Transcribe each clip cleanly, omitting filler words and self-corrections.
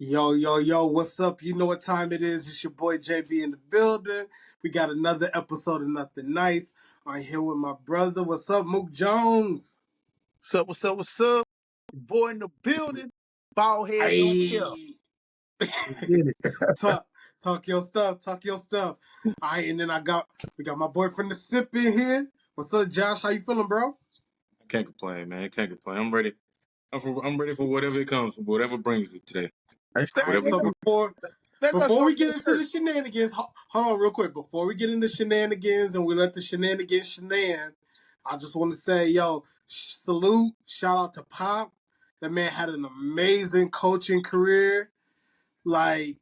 Yo, yo, yo, what's up? You know what time it is. It's your boy JB in the building. We got another episode of Nothing Nice. I'm here with my brother. What's up, Mook Jones? What's up? Boy in the building. Bald head don't care. Hey, Let's get it. talk your stuff, talk your stuff. All right, and then we got my boyfriend the sip in here. What's up, Josh? How you feeling, bro? Can't complain, man. Can't complain. I'm ready. I'm ready for whatever it comes, whatever brings it today. Hey, All right, so before we get into the shenanigans, hold on real quick. Before we get into shenanigans and we let the shenanigans shenan, I just want to say, yo, salute, shout out to Pop. That man had an amazing coaching career. Like,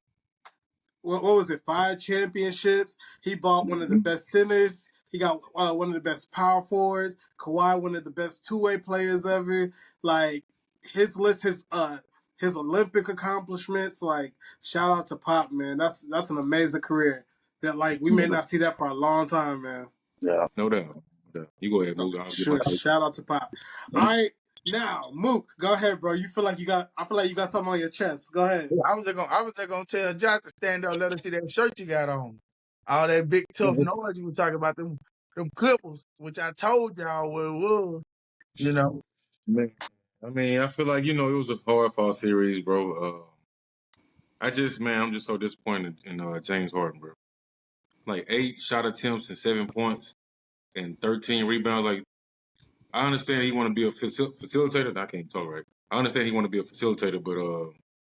what was it? 5 championships. He bought one of the best centers. He got one of the best power forwards. Kawhi, one of the best two-way players ever. Like, his list, his Olympic accomplishments, like, shout out to Pop, man. That's an amazing career. That, like, we may not see that for a long time, man. Yeah. No doubt. You go ahead, Mook. Sure. Shout out to Pop. All right. Now, Mook, go ahead, bro. I feel like you got something on your chest. Go ahead. I was just gonna tell Josh to stand up, let us see that shirt you got on. All that big tough noise you were talking about, them Clippers, which I told y'all what it was. You know. Man, I mean, I feel like, it was a hard fall series, bro. I'm just so disappointed in James Harden, bro. Like 8 shot attempts and 7 points and 13 rebounds. Like, I understand he want to be a facilitator. I can't talk right. I understand he want to be a facilitator, but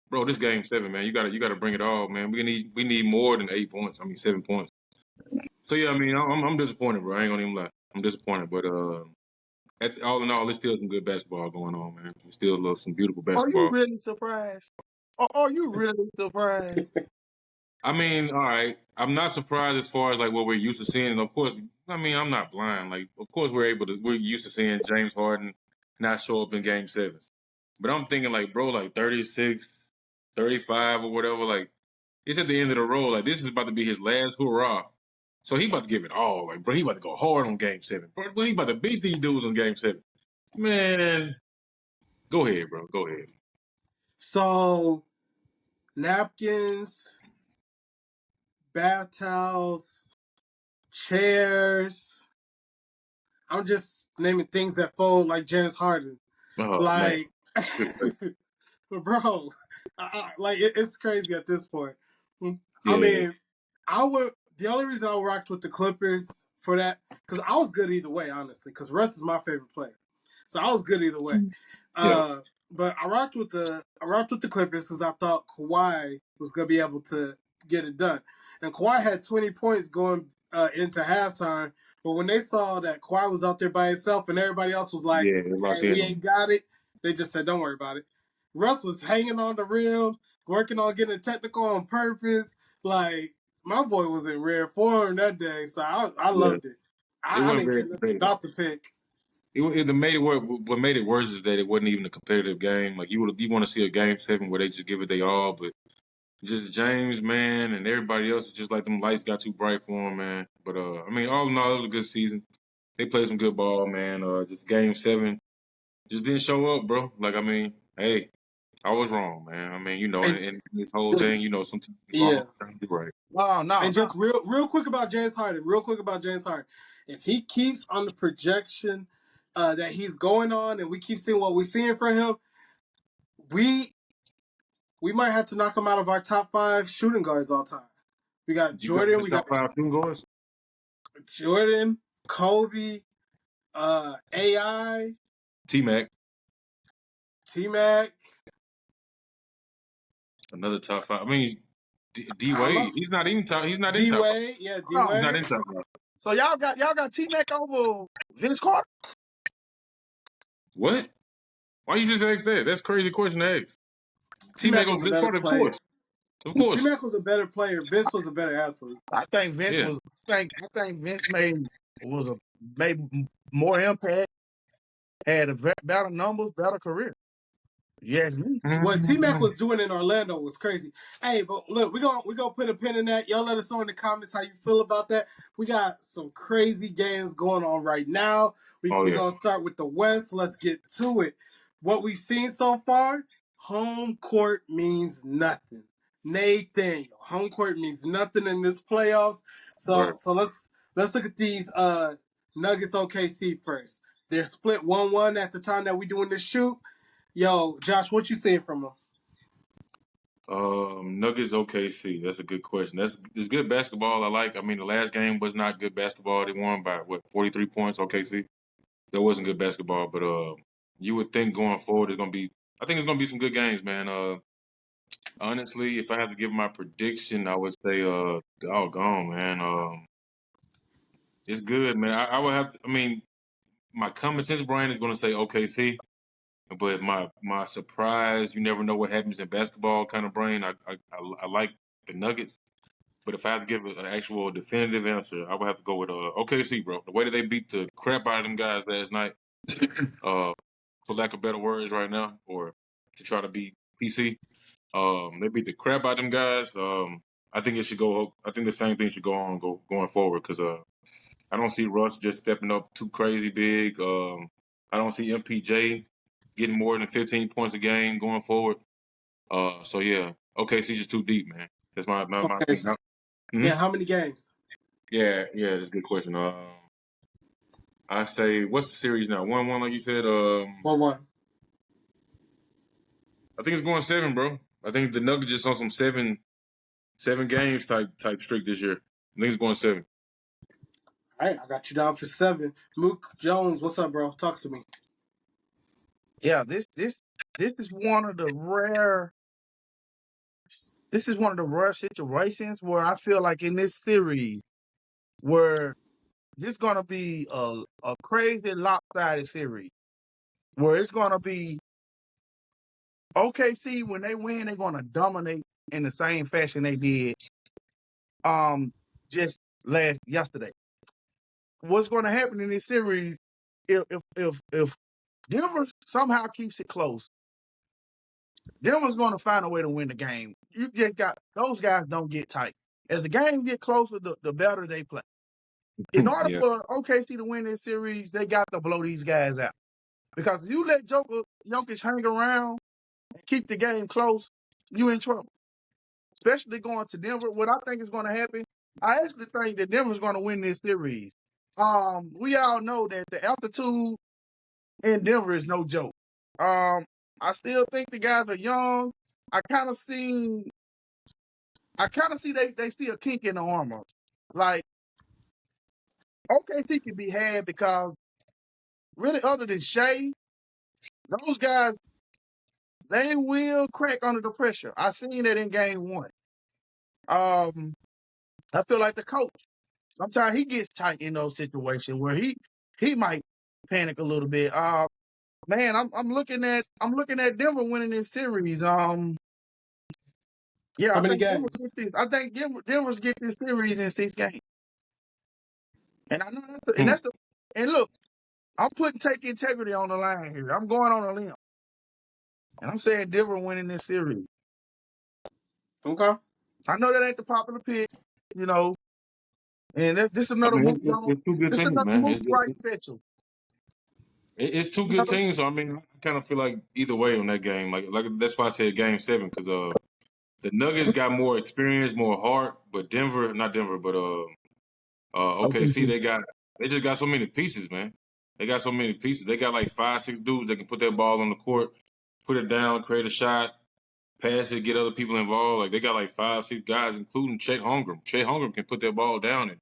bro, this game 7, man, you gotta bring it all, man. We need more than 8 points. 7 points. So yeah, I mean, I'm disappointed, bro. I ain't gonna even lie. I'm disappointed, but all in all, there's still some good basketball going on, man. We still love some beautiful basketball. Are you really surprised? Are you really surprised? I mean, all right. I'm not surprised as far as like what we're used to seeing. And of course, I mean, I'm not blind. Like, of course, we're used to seeing James Harden not show up in game 7s. But I'm thinking like, bro, like 36, 35 or whatever, like it's at the end of the road. Like, this is about to be his last hurrah. So he about to give it all. Like, bro, he about to go hard on game 7. Bro, he about to beat these dudes on game 7. Man, go ahead, bro. Go ahead. So, napkins, bath towels, chairs. I'm just naming things that fold like James Harden. Like, bro, like it's crazy at this point. Yeah. I mean, the only reason I rocked with the Clippers for that, because I was good either way, honestly, because Russ is my favorite player. So I was good either way. Yeah. But I rocked with the Clippers because I thought Kawhi was gonna be able to get it done. And Kawhi had 20 points going into halftime, but when they saw that Kawhi was out there by himself and everybody else was like, "Hey, we ain't got it," they just said, "Don't worry about it." Russ was hanging on the rim, working on getting technical on purpose. Like, my boy was in rare form that day, so I loved it. I didn't care about the pick. What made it worse is that it wasn't even a competitive game. Like, you want to see a game 7 where they just give it their all, but just James, man, and everybody else is just like them lights got too bright for him, man. But I mean, all in all, it was a good season. They played some good ball, man. Just game 7 just didn't show up, bro. Like, I mean, hey, I was wrong, man. I mean, in this whole thing, sometimes you're right. No. And just real quick about James Harden. If he keeps on the projection that he's going on, and we keep seeing what we're seeing from him, we might have to knock him out of our top 5 shooting guards all time. We got Jordan. We got top 5 shooting guards. Jordan, Kobe, AI, T-Mac. Another top 5. I mean, D-Wade. He's not in top. He's not in top. D-Wade, yeah, D-Wade. He's not in top 5. So y'all got T-Mac over Vince Carter? What? Why you just ask that? That's a crazy question to ask. T-Mac was a better player. Of course. T-Mac was a better player. Vince was a better athlete. I think Vince was. I think Vince made more impact, had a better numbers, better career. Yes, me. What T-Mac was doing in Orlando was crazy. Hey, but look, we gonna put a pin in that. Y'all let us know in the comments how you feel about that. We got some crazy games going on right now. We're gonna start with the West. Let's get to it. What we've seen so far, home court means nothing. Nathaniel, home court means nothing in this playoffs. Right. So let's look at these Nuggets OKC first. They're split 1-1 at the time that we doing this shoot. Yo, Josh, what you seeing from them? Nuggets OKC. That's a good question. It's good basketball. I like. I mean, the last game was not good basketball. They won by 43 points. OKC. That wasn't good basketball, but you would think going forward it's gonna be. I think it's gonna be some good games, man. Honestly, if I had to give my prediction, I would say doggone, man. It's good, man. I would have. I mean, my common sense brain is gonna say OKC. But my surprise, you never know what happens in basketball kind of brain. I like the Nuggets, but if I had to give an actual definitive answer, I would have to go with OKC, bro. The way that they beat the crap out of them guys last night, for lack of better words, right now, or to try to beat PC, they beat the crap out of them guys. I think it should go. I think the same thing should going forward because I don't see Russ just stepping up too crazy big. I don't see MPJ getting more than 15 points a game going forward. So yeah, OKC's just too deep, man. That's my Okay. opinion. Yeah, Mm-hmm. how many games? Yeah, that's a good question. I say, what's the series now? 1-1, like you said. 1-1. I think it's going 7, bro. I think the Nuggets just on some seven games type streak this year. I think it's going 7. All right, I got you down for 7. Mook Jones, what's up, bro? Talk to me. Yeah, this is one of the rare. This is one of the rare situations where I feel like in this series, where this is gonna be a crazy lopsided series, where it's gonna be OKC when they win, they're gonna dominate in the same fashion they did just yesterday. What's gonna happen in this series if Denver somehow keeps it close, Denver's gonna find a way to win the game. You just got those guys don't get tight. As the game get closer, the better they play. In order Yeah. for OKC to win this series, they got to blow these guys out. Because if you let Jokic hang around and keep the game close, you in trouble. Especially going to Denver. What I think is going to happen, I actually think that Denver's going to win this series. We all know that the altitude in Denver is no joke. I still think the guys are young. I kind of see they see a kink in the armor. Like, OKC can be had because really other than Shea, those guys, they will crack under the pressure. I seen that in game 1. I feel like the coach, sometimes he gets tight in those situations where he might panic a little bit. Man, I'm looking at Denver winning this series. Yeah, How many games? I think Denver's get this series in 6 games. And I know Hmm. and look, I'm putting take integrity on the line here. I'm going on a limb. And I'm saying Denver winning this series. Okay. I know that ain't the popular pick, you know. And this I another mean, Mook it's two good This teams, another man. Mook right special. It's two You good know? teams. So I mean, I kind of feel like either way on that game. Like that's why I said game 7 because the Nuggets got more experience, more heart, but not Denver, but OKC, Okay. they just got so many pieces, man. They got so many pieces. They got like 5-6 dudes that can put that ball on the court, put it down, create a shot, pass it, get other people involved. Like they got like 5-6 guys, including Chet Holmgren. Chet Holmgren can put that ball down and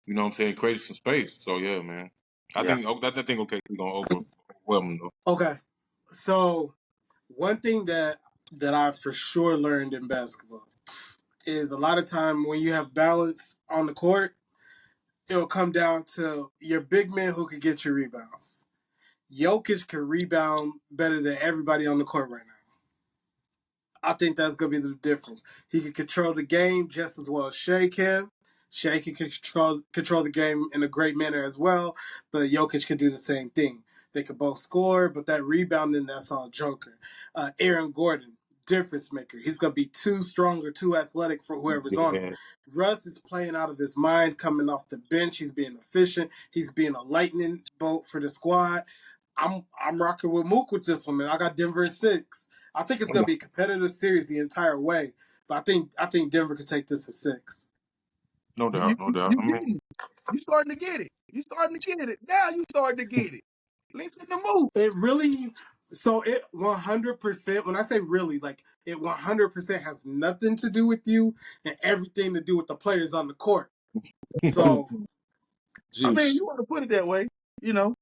you know what I'm saying, create some space. So yeah, man. Yeah. I think OKC gonna overwhelm them though. Okay. So one thing that I for sure learned in basketball is a lot of time when you have balance on the court, it'll come down to your big man who can get your rebounds. Jokic can rebound better than everybody on the court right now. I think that's going to be the difference. He can control the game just as well as Shea can. Shea can control the game in a great manner as well, but Jokic can do the same thing. They can both score, but that rebounding, that's all Joker. Aaron Gordon, difference maker. He's going to be too strong or too athletic for whoever's on him. Yeah. Russ is playing out of his mind coming off the bench. He's being efficient. He's being a lightning bolt for the squad. I'm rocking with Mook with this one, man. I got Denver at 6. I think it's gonna be a competitive series the entire way, but I think Denver could take this at 6. No You, doubt, no you, doubt. you I mean, getting it. You starting to get it. You starting to get it. Now you starting to get it. Listen to Mook. It really, so it 100%. When I say really, like it 100% has nothing to do with you and everything to do with the players on the court. So I mean, jeez. you want to put it that way, you know.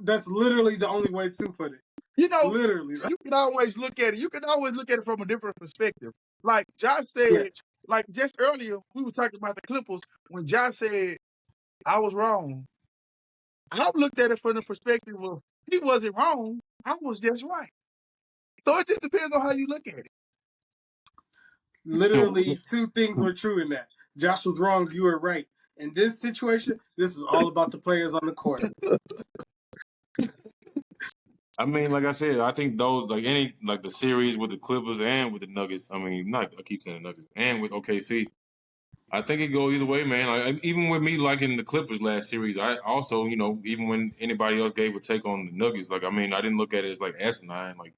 that's literally the only way to put it. You know, Literally, you can always look at it. You can always look at it from a different perspective. Like Josh said, yeah. like just earlier, we were talking about the Clippers when Josh said I was wrong. I looked at it from the perspective of he wasn't wrong. I was just right. So it just depends on how you look at it. Literally, two things were true in that. Josh was wrong. You were right. In this situation, this is all about the players on the court. I mean, like I said, I think those like the series with the Clippers and with the Nuggets. I mean, not I keep saying the Nuggets and with OKC. I think it go either way, man. Even with me liking the Clippers last series, I also, even when anybody else gave a take on the Nuggets, like I mean, I didn't look at it as like asinine. Like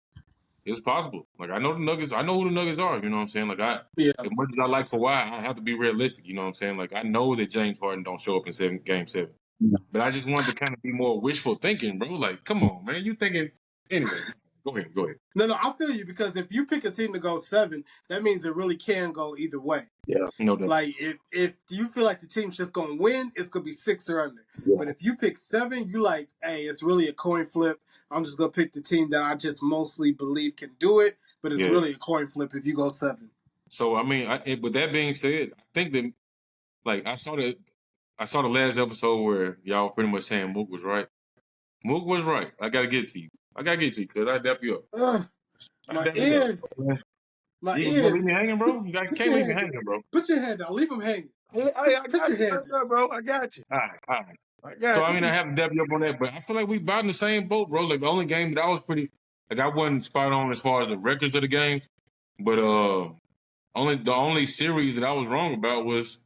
it's possible. Like I know the Nuggets. I know who the Nuggets are. You know what I'm saying? Like Yeah. as much as I like Kawhi, I have to be realistic. You know what I'm saying? Like I know that James Harden don't show up in Game 7. But I just wanted to kind of be more wishful thinking, bro. Like, come on, man. You thinking anyway. Go ahead. No, I feel you because if you pick a team to go 7, that means it really can go either way. Yeah. No doubt. Like if you feel like the team's just gonna win, it's gonna be 6 or under. Yeah. But if you pick 7, you like, hey, it's really a coin flip. I'm just gonna pick the team that I just mostly believe can do it. But it's really a coin flip if you go 7. So I mean, with that being said, I think that like I saw the last episode where y'all were pretty much saying Mook was right. Mook was right. I gotta get it to you. Cause I dap you up. Ugh, I my dap you up. ears. My You gonna leave ears. me hanging, bro? You Put can't your leave me hand down. hanging, bro. Put your hand down. Leave them hanging. Hey, I Put got your you hand right down. there, bro. I got you. All right. I So got I mean, I you. have to dap you up on that, but I feel like we about in the same boat, bro. Like the only game that I was pretty, like I wasn't spot on as far as the records of the games, but the only series that I was wrong about was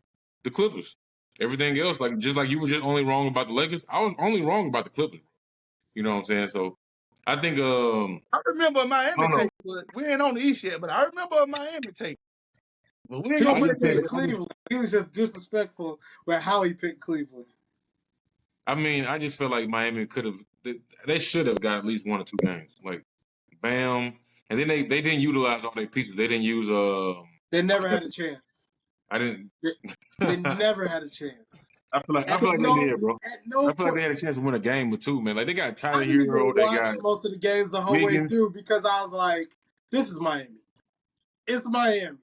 the Clippers. Everything else, like just like you were just only wrong about the Lakers, I was only wrong about the Clippers. You know what I'm saying? So I think I remember a I Miami don't know. tape, but we ain't on the East yet. But I remember a Miami tape. But we ain't He gonna I put just it picked think there. Cleveland. He was just disrespectful with how he picked Cleveland. I mean, I just feel like Miami could have they should have got at least 1 or 2 games. Like bam. And then they didn't utilize all their pieces. They didn't use They never had a chance. I didn't They never had a chance. I feel like they did, bro. At no I feel like point. they had a chance to win a game or two, man. Like they got I Tyler didn't Hero, even they watch got most of the games the whole way Wiggins. through because I was like, this is Miami. It's Miami.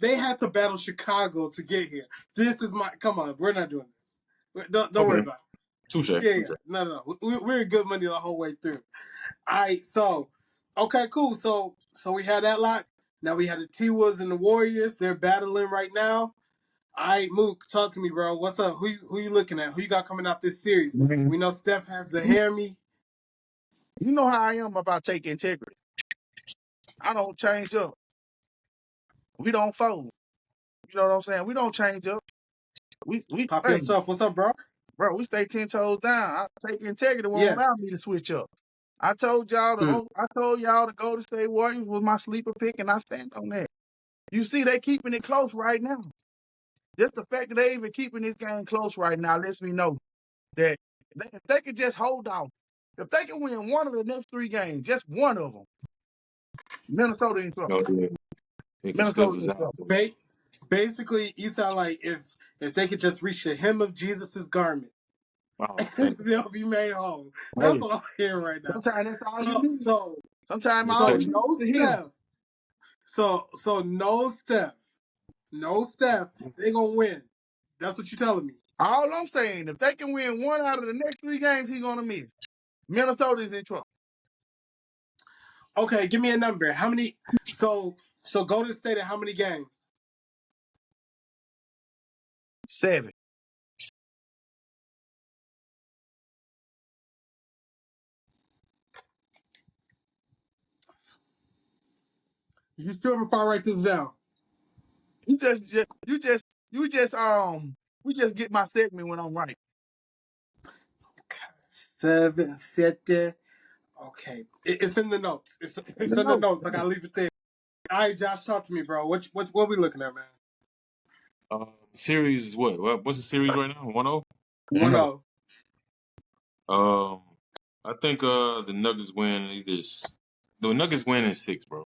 They had to battle Chicago to get here. This is come on, we're not doing this. Don't worry about it. Touche. Yeah. No. We're good money the whole way through. All right, so, okay, cool. So we had that lot. Now we had the T-Wolves and the Warriors. They're battling right now. All right, Mook, talk to me, bro. What's up? Who you looking at? Who you got coming out this series? Mhm. We know Steph has the hair me. You know how I am about taking integrity. I don't change up. We don't fold. You know what I'm saying? We don't change up. We Pop your hey, stuff. What's up, bro? bro, we stay 10 toes down. I take integrity won't Yeah. allow me to switch up. I told y'all to go to State Warriors was my sleeper pick, and I stand on that. You see, they keeping it close right now. Just the fact that they even keeping this game close right now lets me know that if they could just hold out, if they can win one of the next 3 games, just one of them, Minnesota in trouble. Oh, yeah. Because Steph Minnesota is in out. trouble. Basically, you sound like if they could just reach the hem of Jesus's garment, Oh, man. they'll be made whole. That's Hey, what I'm hearing right now. sometimes that's all you So need. Sometimes Just all so you touch. need no is to him. Steph. So no Steph. No Steph. They gonna win. That's what you're telling me. All I'm saying, if they can win one out of the next 3 games, he's gonna miss. Minnesota is in trouble. Okay, give me a number. How many? So Golden State at how many games? 7. You sure before I write this down? You just we just get my segment when I'm right. 7-7. Okay, it's in the notes. It's in the No. notes. I gotta leave it there. All right, Josh, talk to me, bro. What we looking at, man? Series is what? What's the series right now? 1-0? 1-0. I think the Nuggets win the Nuggets win in 6, bro.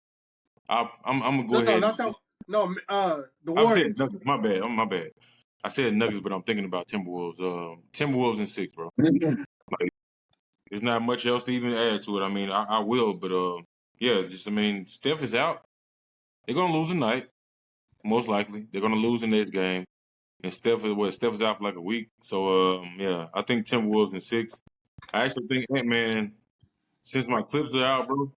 I'm gonna go No, ahead and not that. No, the I said Warriors. Nuggets. My bad. I said Nuggets, but I'm thinking about Timberwolves. Timberwolves in 6, bro. Like, there's not much else to even add to it. I mean, I will, but yeah, Steph is out. They're gonna lose tonight, most likely. They're gonna lose the next game. And Steph is out for like a week. So yeah, I think Timberwolves in 6. I actually think Ant-Man, since my clips are out, bro,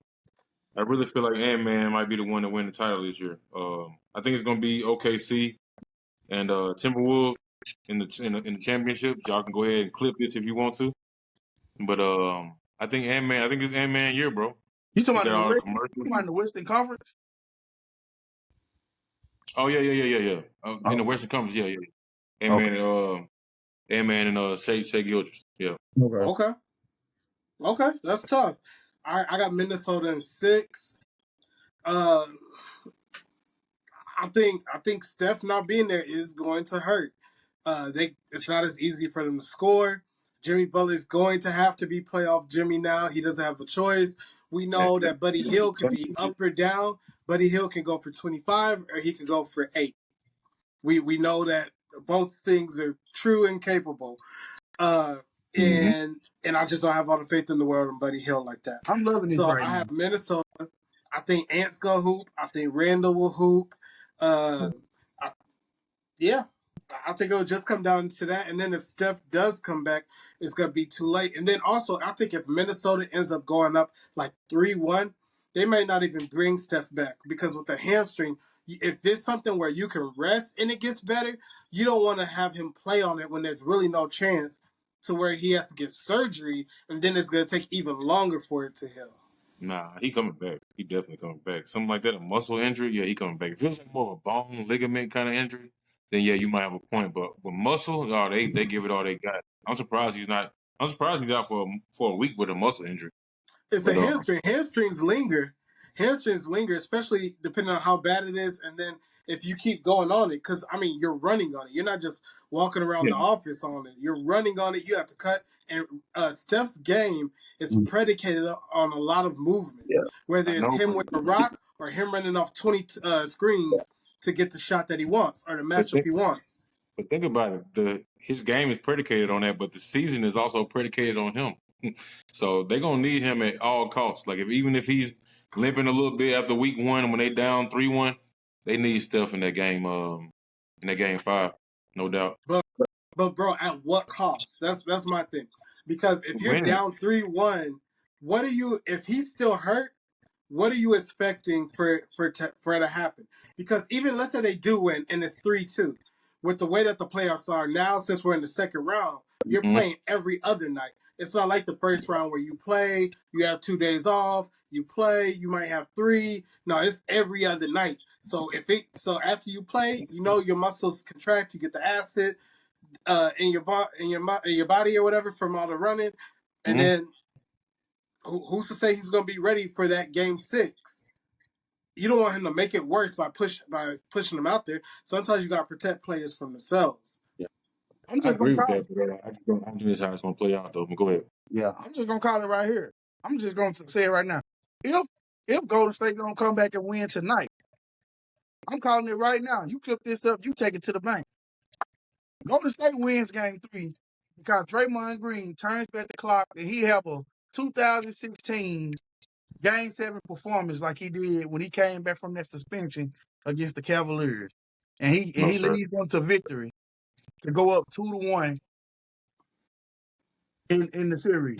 I really feel like Ant-Man might be the one to win the title this year. I think it's gonna be OKC and Timberwolves in the championship. Y'all can go ahead and clip this if you want to. But I think it's Ant-Man year, bro. You talking He about got in the all the West? You commercials. talking about in the Western Conference? Oh yeah. In the Oh, Western Conference, yeah. okay. Ant-Man and Shea Gilgeous, yeah. Okay. Okay, that's tough. All right, I got Minnesota in 6. Uh, I think Steph not being there is going to hurt. It's not as easy for them to score. Jimmy Butler's going to have to be playoff Jimmy now. He doesn't have a choice. We know that Buddy Hield could be up or down. Buddy Hield can go for 25 or he can go for 8. We know that both things are true and capable. Uh, Mm-hmm. and I just don't have all the faith in the world in Buddy Hield like that. I'm loving this So right I now. have Minnesota. I think Ant's gonna hoop. I think Randall will hoop. Uh, I, yeah, I think it'll just come down to that. And then if Steph does come back, it's gonna be too late. And then also, I think if Minnesota ends up going up like 3-1, they may not even bring Steph back because with the hamstring, if it's something where you can rest and it gets better, you don't want to have him play on it when there's really no chance to where he has to get surgery, and then it's gonna take even longer for it to heal. Nah, he coming back. He definitely coming back. Something like that, a muscle injury, yeah, he coming back. If it was like more of a bone ligament kind of injury, then yeah, you might have a point. But with muscle, oh, they give it all they got. I'm surprised he's not. I'm surprised he's out for a week with a muscle injury. It's a But hamstring. Hamstrings linger. Hamstrings linger, especially depending on how bad it is, and then if you keep going on it, because I mean you're running on it. You're not just walking around yeah, the office on it. You're running on it. You have to cut. And Steph's game is predicated on a lot of movement, Yeah. whether I it's know, him with the rock or him running off 20 screens to get the shot that he wants or the but matchup he wants. think about it. His game is predicated on that, but the season is also predicated on him. So they're gonna need him at all costs. Like even if he's limping a little bit after week 1 when they down 3-1, they need Steph in that game. In that game 5, no doubt. But bro, at what cost? That's my thing. Because if you're Winning. down 3-1, what are you? If he's still hurt, what are you expecting for it to happen? Because even let's say they do win and it's 3-2, with the way that the playoffs are now, since we're in the second round, you're Mm-hmm. playing every other night. It's not like the first round where you play, you have 2 days off, you play, you might have 3. No, it's every other night. So after you play, your muscles contract, you get the acid in your body or whatever from all the running, and Mm-hmm. then who's to say he's going to be ready for that game 6? You don't want him to make it worse by pushing them out there. Sometimes you got to protect players from themselves. Yeah. I'm I just gonna agree with call that, it. but I don't think that's how it's gonna play out though. But go ahead. Yeah. I'm just gonna call it right here. I'm just gonna say it right now. If Golden State gonna come back and win tonight, I'm calling it right now. You clip this up, you take it to the bank. Golden State wins game 3 because Draymond Green turns back the clock and he have a 2016 game 7 performance like he did when he came back from that suspension against the Cavaliers. And No, he sir. leads them to victory to go up 2-1 in the series.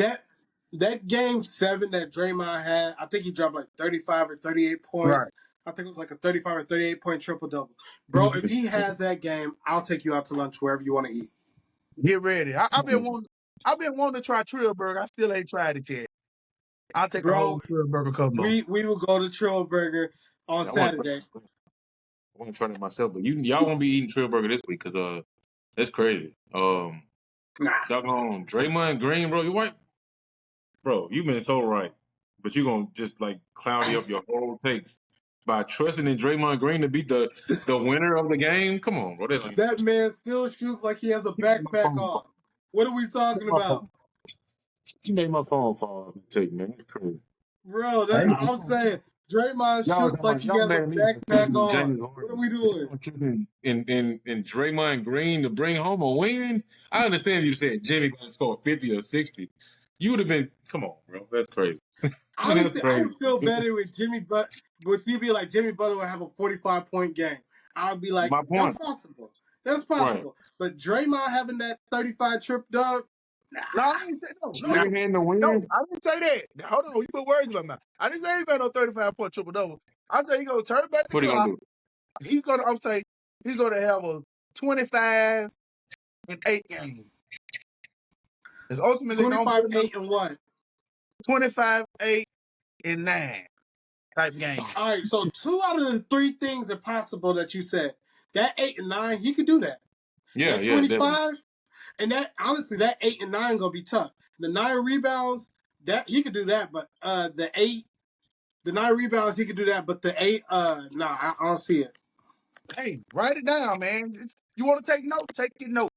That game 7 that Draymond had, I think he dropped like 35 or 38 Right. points. I think it was like a 35 or 38 point triple double. Bro, if he has that game, I'll take you out to lunch wherever you want to eat. Get ready. I've been wanting to try Trillburger. I still ain't tried it yet. I'll take a whole Bro, Trillburger combo. we will go to Trillburger on I Saturday. want to try that myself, but y'all won't be eating Trillburger this week because that's crazy. Nah. Doggone Draymond Green, bro. You white? bro, you've been so right, but you gonna just like cloudy up your whole takes by trusting in Draymond Green to be the winner of the game. Come on, bro. That's That man still shoots like he has a my backpack phone on. fall. What are we talking My about? phone. You made my phone fall off the take, man. It's crazy. Bro, Hey, I'm saying Draymond Y'all shoots talking like about he y'all has a mad at me for backpack taking on. James What are Harden. we But doing? y'all tripping in Draymond Green to bring home a win. I understand you said Jimmy gonna score 50 or 60. You would have been come on, bro. That's crazy. That's Honestly, I crazy. would feel better with with you be like Jimmy Butler would have a 45-point game. I would be like, My that's point. possible. That's Right. possible. But Draymond having that 35 trip dub, nah. no, I didn't say no. Spearheading the No, win. I didn't say that. Hold on, you put words in my mouth. I didn't say he's going to 35-point triple double. I said he's going to turn back the What are you gonna clock. do? I'm saying he's going to have a 25 and 8 game. It's ultimately going to 25, be another 8, and what? 25, 8, and 9 type game. All right, so 2 out of the 3 things are possible that you said. That 8 and 9, he could do that. Yeah, That yeah, definitely. 25, and that honestly, that 8 and 9 gonna be tough. The 9 rebounds, that he could do that, but the 9 rebounds, he could do that, but the 8, nah, I don't see it. Hey, write it down, man. You want to take notes? Take your notes.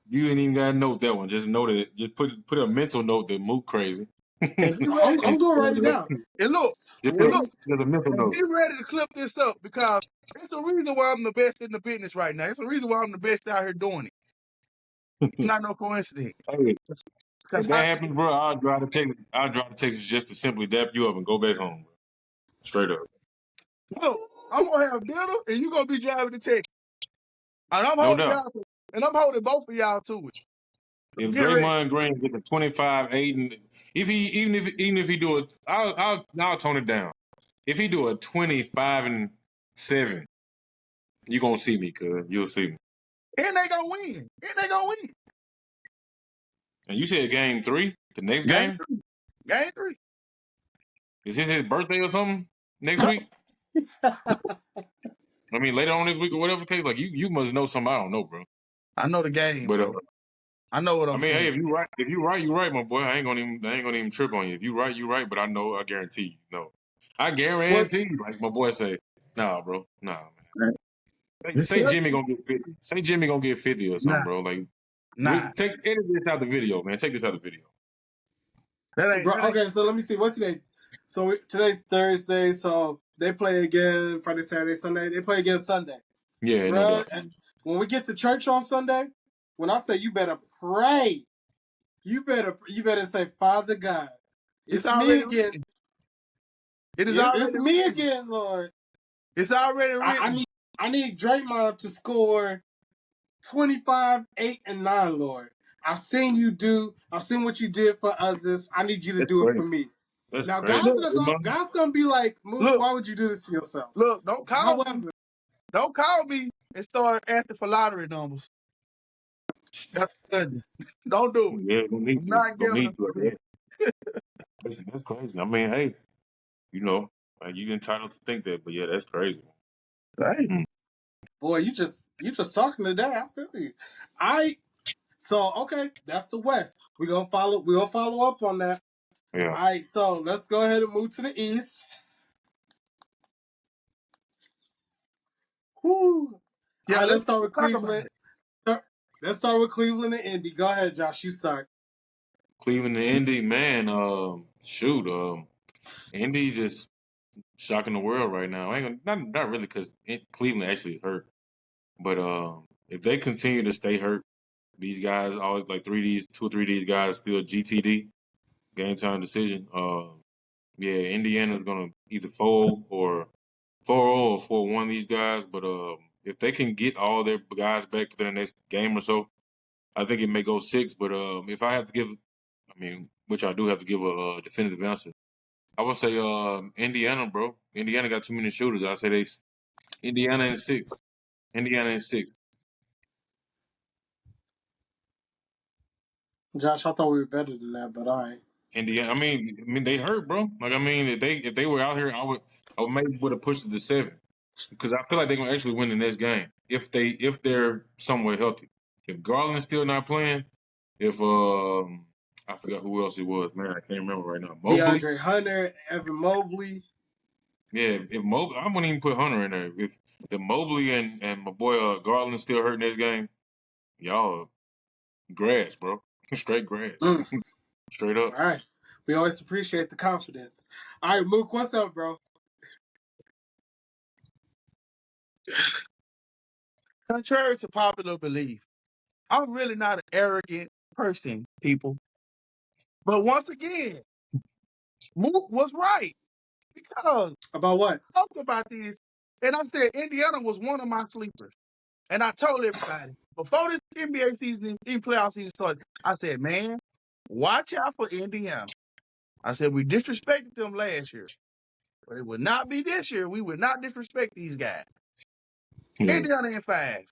You ain't even gotta note that one. Just note it. Just put a mental note that Mook crazy. And be No, ready. I'm gonna write it down. And look, Just and look, a mental and note. be ready to clip this up because it's a reason why I'm the best in the business right now. It's a reason why I'm the best out here doing it. It's not no coincidence. Hey, Because if that happens, bro, I'll drive to Texas. I'll drive to Texas just to simply dap you up and go back home, bro. Straight up. look, I'm gonna have dinner and you gonna be driving to Texas. And I'm No holding doubt. y'all to, and I'm holding both of y'all to it. So If get ready. Draymond Green get a 25, 8, and if he even if he do it, I'll tone it down. If he do a 25 and 7, you gonna see me, cuz you'll see me. And they gonna win. And they gonna win. And you said game 3, the next Game game. 3. Game 3. Is this his birthday or something next week? I mean, later on this week or whatever the case. Like you must know something I don't know, bro. I know the game, But bro. I know what I I'm mean, hey, saying. if you right, you right, my boy. I ain't gonna even trip on you. If you right, you right. But I guarantee you, no. I What? guarantee you, like my boy say, nah, bro, nah, man. It's Say tough. Jimmy gonna get 50. Say Jimmy gonna get 50 or Nah, something, bro. Like, nah. edit this out the video, man. Take this out the video. Bro, That ain't okay, so let me see. What's today? So today's Thursday, so they play again Friday, Saturday, Sunday. They play again Sunday. Yeah, no Bro, doubt. when we get to church on Sunday, when I say you better pray, you better say, Father God, it's it's me already again. written. It is already It's me written. again, Lord. It's already I written. need I need Draymond to score 25, 8, and 9, Lord. I've seen what you did for others. I need you to That's do it for crazy. me. That's Now, crazy. Look, God's gonna be like, Mook, look, why would you do this to yourself? look, don't call me. However, Don't call me and start asking for lottery numbers. That's don't do it. Yeah, gonna need I'm to. not Gonna giving need them to. to me. That's crazy. I mean, hey, you know, like you entitled to think that, but yeah, that's crazy. Right. boy, you just talking today. I feel you. So okay, that's the West. We're gonna follow up on that. Yeah. All right, so let's go ahead and move to the East. Whoo. All Yeah, right, let's let's start with talk about Cleveland. it. Let's start with Cleveland and Indy. Go ahead, Josh. You start. Cleveland and Indy, man, shoot, Indy just shocking the world right now. I ain't gonna, not really because Cleveland actually is hurt, but if they continue to stay hurt, these guys always like 3Ds, 2 or 3 Ds guys still GTD game time decision. Yeah, Indiana's gonna either fold or 4-0 or 4-1 these guys, but if they can get all their guys back within the next game or so, I think it may go 6. But if I have to give, I mean, which I do have to give a definitive answer, I would say Indiana, bro. Indiana got too many shooters. I say Indiana in 6. Indiana in 6. Josh, I thought we were better than that, but all right. Indiana. I mean they hurt, bro. Like I mean, if they were out here, I would have pushed it to 7 because I feel like they're gonna actually win the next game if they're somewhat healthy. If Garland's still not playing, if I forgot who else it was, man. I can't remember right now. Mobley. DeAndre Hunter, Evan Mobley. Yeah, if Mobley, I wouldn't even put Hunter in there. If Mobley and my boy Garland still hurting this game, y'all grass, bro. Straight grass. Mm. Straight up. All right. We always appreciate the confidence. All right, Mook, what's up, bro? Contrary to popular belief, I'm really not an arrogant person, people. But once again, Mook was right because About what? I talked about this, and I said Indiana was one of my sleepers. And I told everybody before this NBA season, in playoff season started, I said, man, watch out for Indiana. I said we disrespected them last year, but it would not be this year. We would not disrespect these guys. Yeah. Indiana in 5.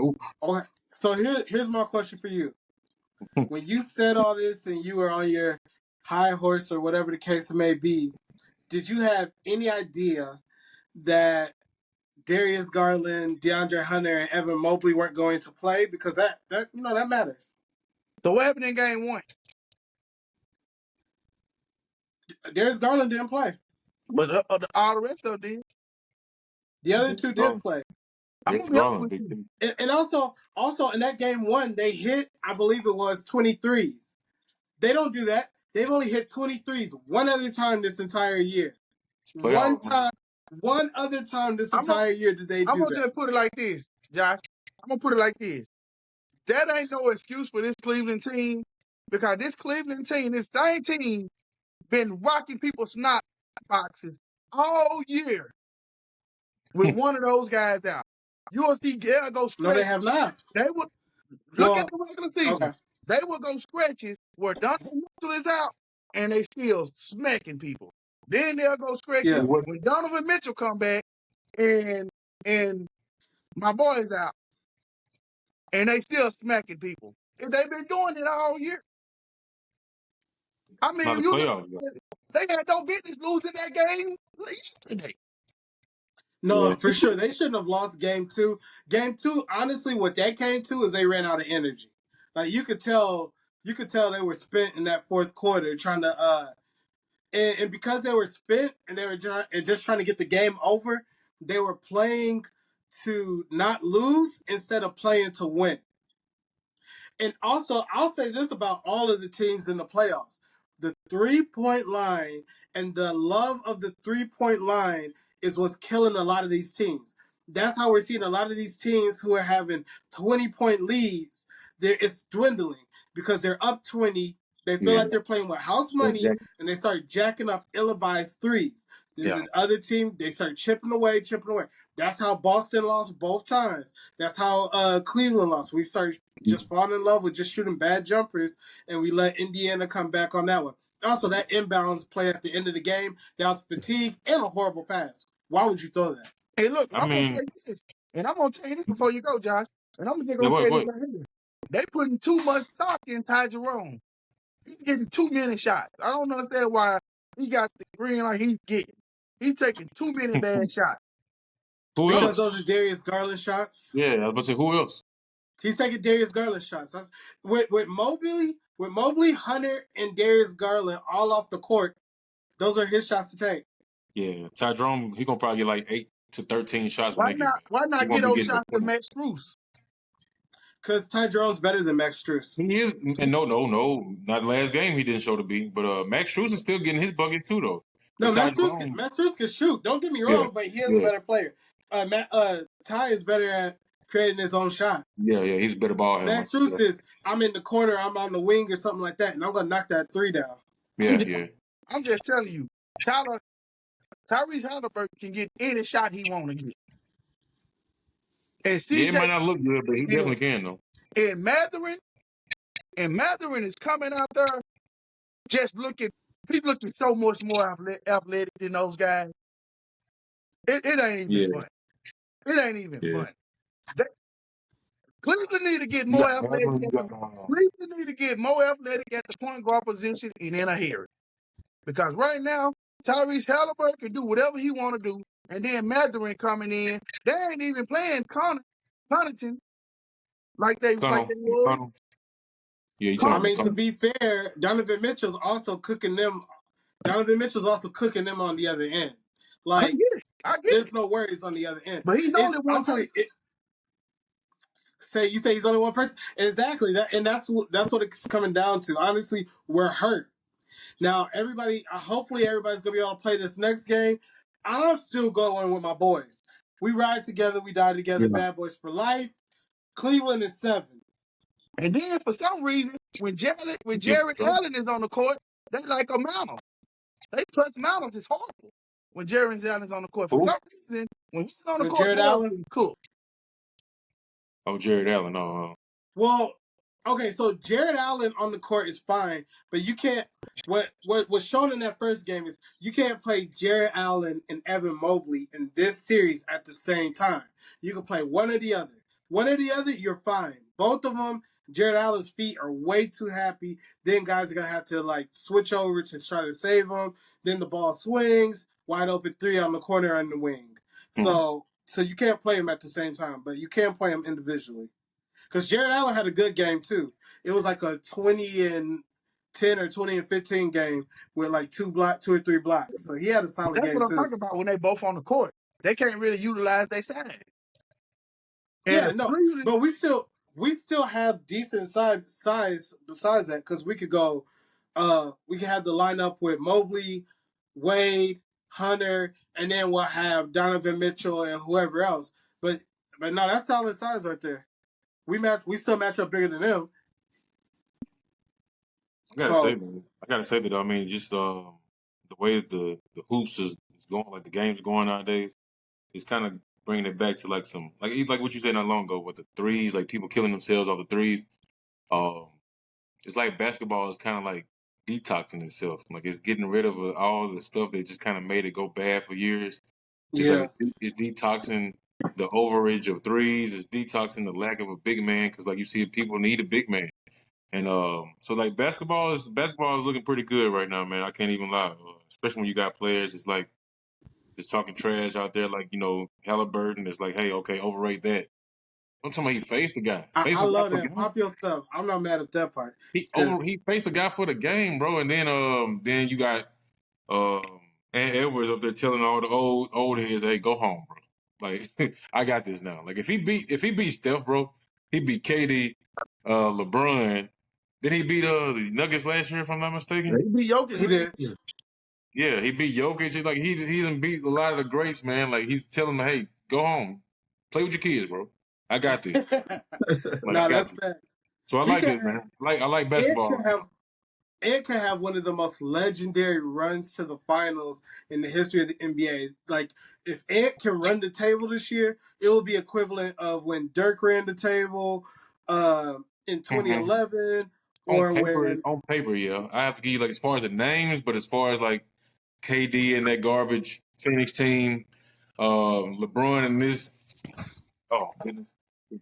Oof. Okay. So here's my question for you. When you said all this and you were on your high horse or whatever the case may be, did you have any idea that Darius Garland, DeAndre Hunter, and Evan Mobley weren't going to play? Because that that matters. So what happened in game 1? Darius Garland didn't play. But all the rest of them did. The other two did play. I'm Darius gonna be honest Garland, with big you. thing. And also in that game 1, they hit, I believe it was 23s. They don't do that. They've only hit 23s one other time this entire year. One Playoffs, man. time, one other time this entire year did they I'm do gonna that. just put it like this, Josh. I'm gonna put it like this. That ain't no excuse for this Cleveland team because this Cleveland team, this same team, been rocking people's snot boxes all year with one of those guys out. You'll see they'll go No, they stretch. have not. They would look at Well, the regular season. okay. They will go stretches where Donovan Mitchell is out and they still smacking people. Then they'll go stretches Yeah. when Donovan Mitchell come back and my boy's out and they still smacking people. And they've been doing it all year. I Not mean, the you look, playoffs, though. they had no business losing that game yesterday. No, Yeah. for sure. They shouldn't have lost game 2. Game 2, honestly, what that came to is they ran out of energy. Like you could tell they were spent in that fourth quarter trying to and because they were spent and they were just trying to get the game over, they were playing to not lose instead of playing to win. And also, I'll say this about all of the teams in the playoffs. The 3-point line and the love of the 3-point line is what's killing a lot of these teams. That's how we're seeing a lot of these teams who are having 20-point leads. It's dwindling because they're up 20. They feel Yeah. like they're playing with house money, Exactly. and they start jacking up ill-advised threes. Yeah. The other team, they start chipping away. That's how Boston lost both times. That's how Cleveland lost. We started just falling in love with just shooting bad jumpers, and we let Indiana come back on that one. Also, that inbounds play at the end of the game, that was fatigue and a horrible pass. Why would you throw that? Hey, look, I I'm gonna mean, tell you this, and I'm gonna tell you this before you go, Josh. And I'm just yeah, gonna say this what? right here. They putting too much stock in Ty Jerome. He's getting too many shots. I don't understand why he got the green like he's getting. He's taking too many bad shots. Who Because else? those are Darius Garland shots. Yeah, I was about to say, who else? He's taking Darius Garland shots. With Mobley, Hunter, and Darius Garland all off the court, those are his shots to take. Yeah, Ty Jerome, he gonna probably get like 8 to 13 shots when they get back. Why He not get won't be those getting no shots to 20. Max Strus? Because Ty Jerome's better than Max Strus. He is, and no, not last game he didn't show to be, but Max Strus is still getting his bucket too though. No, But Ty Max Jerome, Strus can shoot. Don't get me yeah, wrong, but he is a yeah, better player. Ty is better at creating his own shot. yeah, he's a better ball handler. Max Strus Yeah, is, I'm in the corner, I'm on the wing or something like that, and I'm going to knock that 3 down. yeah. I'm just telling you, Tyrese Halliburton can get any shot he want to get. And Yeah, it CJ might not look good, but he and, definitely can though. and Matherin is coming out there just he's looking so much more athletic than those guys. It ain't even Yeah, funny. It ain't even yeah. funny. Cleveland need to get You more got athletic. Matherin, you got Cleveland need to get more athletic at the point guard position and in a hurry. Because right now, Tyrese Halliburton can do whatever he want to do, and then Matherin coming in. They ain't even playing Connaughton. like they McConnell, was. McConnell. Yeah, you I talking mean, about to McConnell? be fair, Donovan Mitchell's also cooking them. Donovan Mitchell's also cooking them on the other end. I Like, get it. I get it. there's no worries on the other end. But he's only I'll one tell person. you, you say he's only one person. Exactly that, and that's what it's coming down to. Honestly, we're hurt now. Everybody, hopefully, everybody's gonna be able to play this next game. I'm still going with my boys. We ride together, we die together. Yeah. Bad boys for life. Cleveland is 7. And then for some reason, when Yep. Jared Allen is on the court, they like a mountain. They plus Mountains is horrible when Jared Allen is on the court. For Who? some reason, when he's on the With court, Jared boys Allen. getting cooked. Oh, Jared Allen. Well, okay, so Jared Allen on the court is fine, but you can't. What was shown in that first game is you can't play Jared Allen and Evan Mobley in this series at the same time. You can play one or the other. One or the other, you're fine. Both of them, Jared Allen's feet are way too happy. Then guys are gonna have to like switch over to try to save him. Then the ball swings, wide open three on the corner and the wing. So you can't play them at the same time, but you can play them individually. Because Jared Allen had a good game too. It was like a 20-10 or 20-15 game with like 2 or 3 blocks. So he had a But solid that's game what I'm too. talking about when they both on the court. They can't really utilize their side. And Yeah, if no, Cleveland, but we still have decent size besides that because we could go, we could have the lineup with Mobley, Wade, Hunter, and then we'll have Donovan Mitchell and whoever else. But no, that's solid size right there. We still match up bigger than them. So I gotta say that. I mean, just the way the hoops is going, like the game's going nowadays, it's kind of bringing it back to like some like what you said not long ago with the threes, like people killing themselves off the threes. Um, it's like basketball is kind of like detoxing itself. Like it's getting rid of all the stuff that just kind of made it go bad for years. It's like yeah, it's detoxing the overage of threes. It's detoxing the lack of a big man because like you see, people need a big man. And so like basketball is looking pretty good right now, man. I can't even lie. Especially when you got players, it's like just talking trash out there, like Halliburton. It's like, hey, okay, overrate that. I'm talking about he faced the guy, I faced the guy love for the that. game. Pop your stuff. I'm not mad at that part because He faced the guy for the game, bro. And then you got um and Edwards up there telling all the old heads, hey, go home, bro. Like I got this now. Like if he beat Steph, bro, he beat KD, LeBron. Did he beat the Nuggets last year, if I'm not mistaken? he be Jokic he last did. year. Yeah, he beat Jokic. Like he's beat a lot of the greats, man. Like he's telling them, hey, go home, play with your kids, bro. I got this. Like I No, got that's this. facts. So I He like could this, have. man. I like It basketball could right have. now. It could have one of the most legendary runs to the finals in the history of the NBA. Like if Ant can run the table this year, it will be equivalent of when Dirk ran the table in Mm-hmm. 2011, or when On paper, yeah. I have to give you like as far as the names, but as far as like KD and that garbage Phoenix team, LeBron and this. Oh goodness.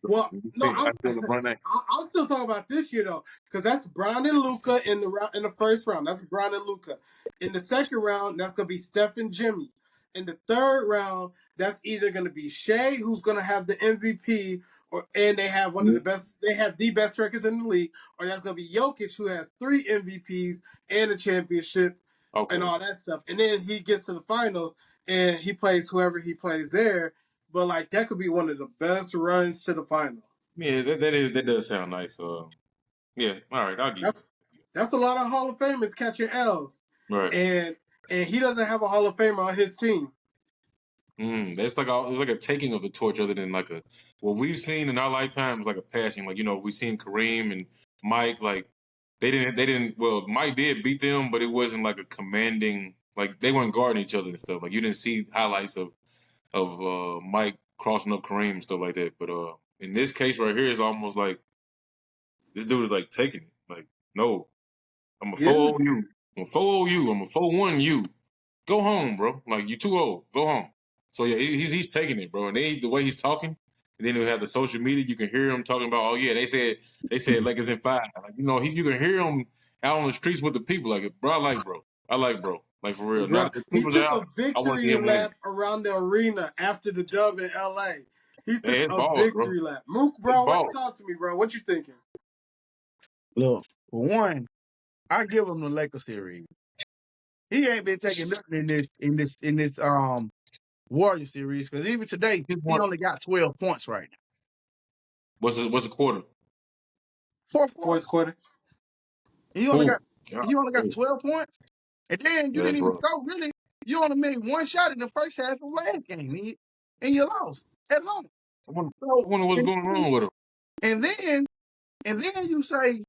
well, no, I feel LeBron name. I'm still talking about this year though, because that's Brown and Luca in the first round. That's Brown and Luca. In the second round, that's gonna be Steph and Jimmy. In the third round, that's either gonna be Shea, who's gonna have the MVP, and they have one of the best. They have the best records in the league, or that's gonna be Jokic, who has 3 MVPs and a championship, and Okay. all that stuff. And then he gets to the finals, and he plays whoever he plays there. But like that could be one of the best runs to the final. Yeah, that does sound nice. Yeah, all right, I'll give you That's that's a lot of Hall of Famers catching L's, that. Right. and he doesn't have a Hall of Famer on his team. That's like it's like a taking of the torch, other than like a what we've seen in our lifetime is like a passing. Like we've seen Kareem and Mike. Like they didn't. Well, Mike did beat them, but it wasn't like a commanding. Like they weren't guarding each other and stuff. Like you didn't see highlights of Mike crossing up Kareem and stuff like that. But in this case right here, it's almost like this dude is like taking it. Like no, I'm a Yeah, 4-0 you. I'm a 4-0 you. I'm a 4-1 you. Go home, bro. Like you too old. Go home. So yeah, he's taking it, bro. And the way he's talking, and then we have the social media. You can hear him talking about, oh yeah, they said Lakers in 5. Like you can hear him out on the streets with the people. Like bro, I like bro. Like for real. Now bro. that the He Clippers took are a out, I want to see victory him win. lap around the arena after the dub in LA. He Hey, took it's a balls, bro. victory lap. Mook, It's bro, balls. talk to me, bro. What you thinking? Look, for one, I give him the Lakers series. He ain't been taking nothing in this Warrior series because even today he only got 12 points right now. What's the quarter? Fourth quarter. Fourth quarter. He only Ooh, got he only got 12 points. And then you yeah, didn't that's even rough. score really. You only made one shot in the first half of last game. And you lost at home. I So wonder what's going on with him. and then and then you say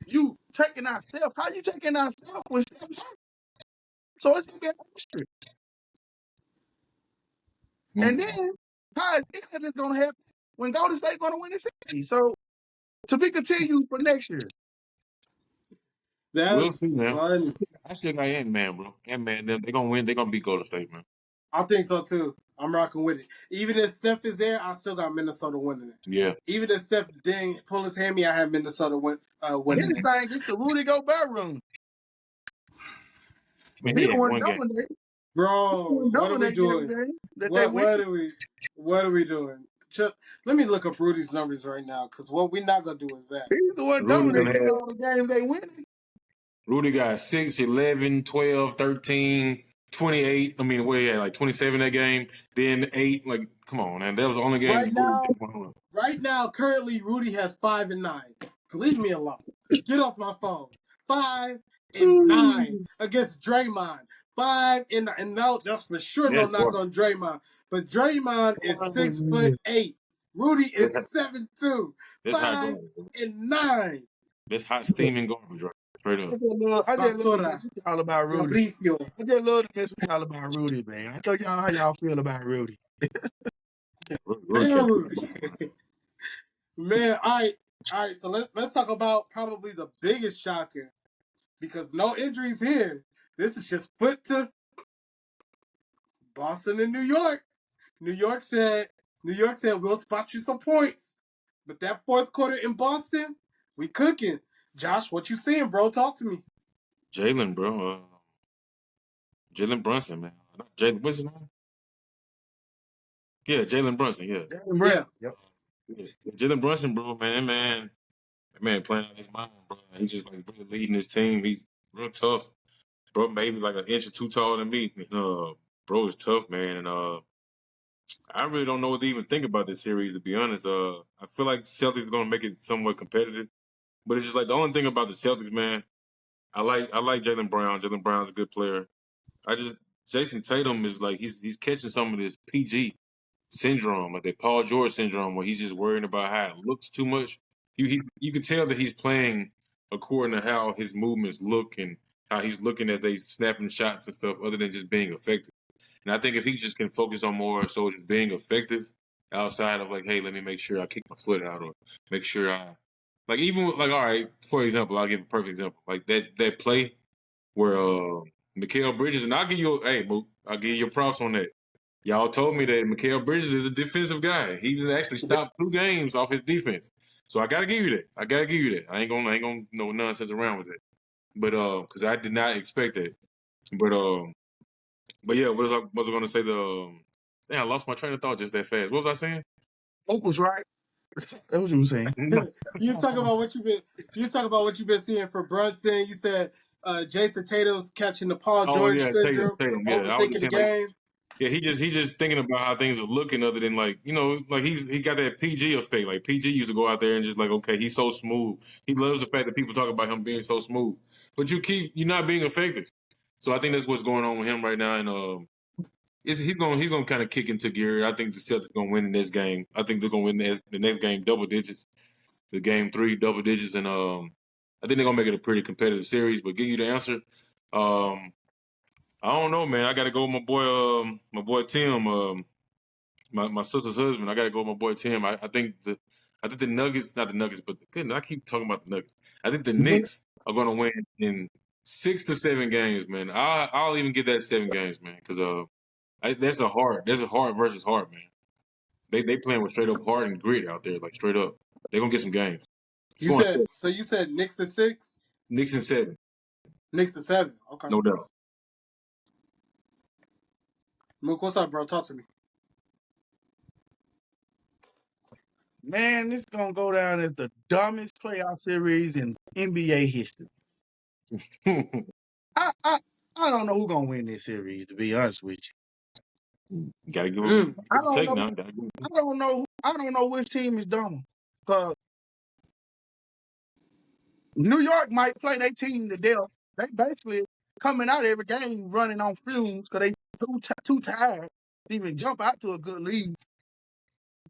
you taking out Steph. How you taking out Steph when Steph hurt? So it's gonna be an extra. And Mm. then how is this gonna happen when Golden State gonna win the series? So to be continued for next year. We'll That's see, man. funny. I still got Ant-Man, bro. Ant-Man, they gonna win. They gonna beat Golden State, man. I think so too. I'm rocking with it. Even if Steph is there, I still got Minnesota winning it. Yeah. Even if Steph didn't pull his hammy, I have Minnesota winning it. Anything, it's the Rudy Gobert room. Man, He he the had one one game. dominating. He the Bro, one what are we dominating every doing? game that they What win. what are we what are we doing? Let me look up Rudy's numbers right now, because what we're not gonna do is that. He's the one Rudy done dominating had all the games they winning. Rudy got 6, 11, 12, 13, 28. I mean, what he had, like 27 that game. Then 8. Like, come on, man. That was the only Right game Rudy now, won. currently Rudy has 5-9. Leave me alone. Get off my phone. 5-9 Ooh. against Draymond. 5-9, and no, that's for sure no That's knock rough. on Draymond. But Draymond is 6'8". Rudy is 7'2". That's hot Five garbage, bro. and nine. That's hot steaming garbage, right? Straight up. I just love to mess Basura. with y'all about Rudy. Gabricio. I just love to mess with y'all about Rudy, man. I tell y'all how y'all feel about Rudy. Rudy Damn, can't do Rudy. nothing, man. Man, all right. So let's talk about probably the biggest shocker, because no injuries here. This is just put to Boston and New York. New York said we'll spot you some points. But that fourth quarter in Boston, we cooking. Josh, what you seeing, bro? Talk to me. Jalen, bro. Jalen Brunson, man. Jalen, what's his name? Yeah, Jalen Brunson, yeah. Jalen Yeah. Brunson. Yep. Yeah. Jalen Brunson, bro, that man playing out his mind, bro. He's just like really leading his team. He's real tough. Bro, maybe like an inch or two taller than me. Bro is tough, man. And I really don't know what to even think about this series, to be honest. I feel like Celtics are gonna make it somewhat competitive. But it's just like the only thing about the Celtics, man, I like Jalen Brown. Jalen Brown's a good player. Jason Tatum is like he's catching some of this PG syndrome, like that Paul George syndrome, where he's just worrying about how it looks too much. You can tell that he's playing according to how his movements look and how he's looking as they snapping shots and stuff, other than just being effective. And I think if he just can focus on more so just being effective outside of like, hey, let me make sure I kick my foot out or make sure I like even like all right, for example, I'll give a perfect example. Like that play where Mikal Bridges, and I'll give you hey Mook, I'll give you your props on that. Y'all told me that Mikal Bridges is a defensive guy. He's actually stopped 2 games off his defense. So I gotta give you that. I ain't gonna no nonsense around with it. But because I did not expect that. But yeah, what was I gonna say? Damn, I lost my train of thought just that fast. What was I saying? Oak was right. That's what you were saying. You talk about what you've been seeing for Brunson. You said Jason Tatum's catching the Paul Oh George yeah, syndrome, Tatum. Yeah, I was just overthinking the saying like game. yeah, he's just thinking about how things are looking, other than like like he got that PG effect. Like PG used to go out there and just like okay, he's so smooth. He loves the fact that people talk about him being so smooth, but you're not being effective. So I think that's what's going on with him right now, and he's gonna kind of kick into gear. I think the Celtics gonna win in this game. I think they're gonna win the next game double digits. The game 3 double digits, and I think they're gonna make it a pretty competitive series. But give you the answer. Um, I don't know, man. I got to go with my boy Tim, my sister's husband. I got to go with my boy Tim. I think the Nuggets, not the Nuggets, but goodness, I keep talking about the Nuggets. I think the Knicks are going to win in 6 to 7 games, man. I'll even get that 7 games, man, because that's a hard versus hard, man. They playing with straight up heart and grit out there, like straight up. They're gonna get some games. It's going You said Knicks at 6, Knicks in 7, Knicks at 7. Okay. no doubt. Mook, what's up, bro? Talk to me. Man, this is gonna go down as the dumbest playoff series in NBA history. I don't know who's gonna win this series, to be honest with you. Gotta give him I don't take know. now. I don't know which team is dumber. Cause New York might play their team to death. They basically coming out every game running on fumes because they too tired to even jump out to a good lead.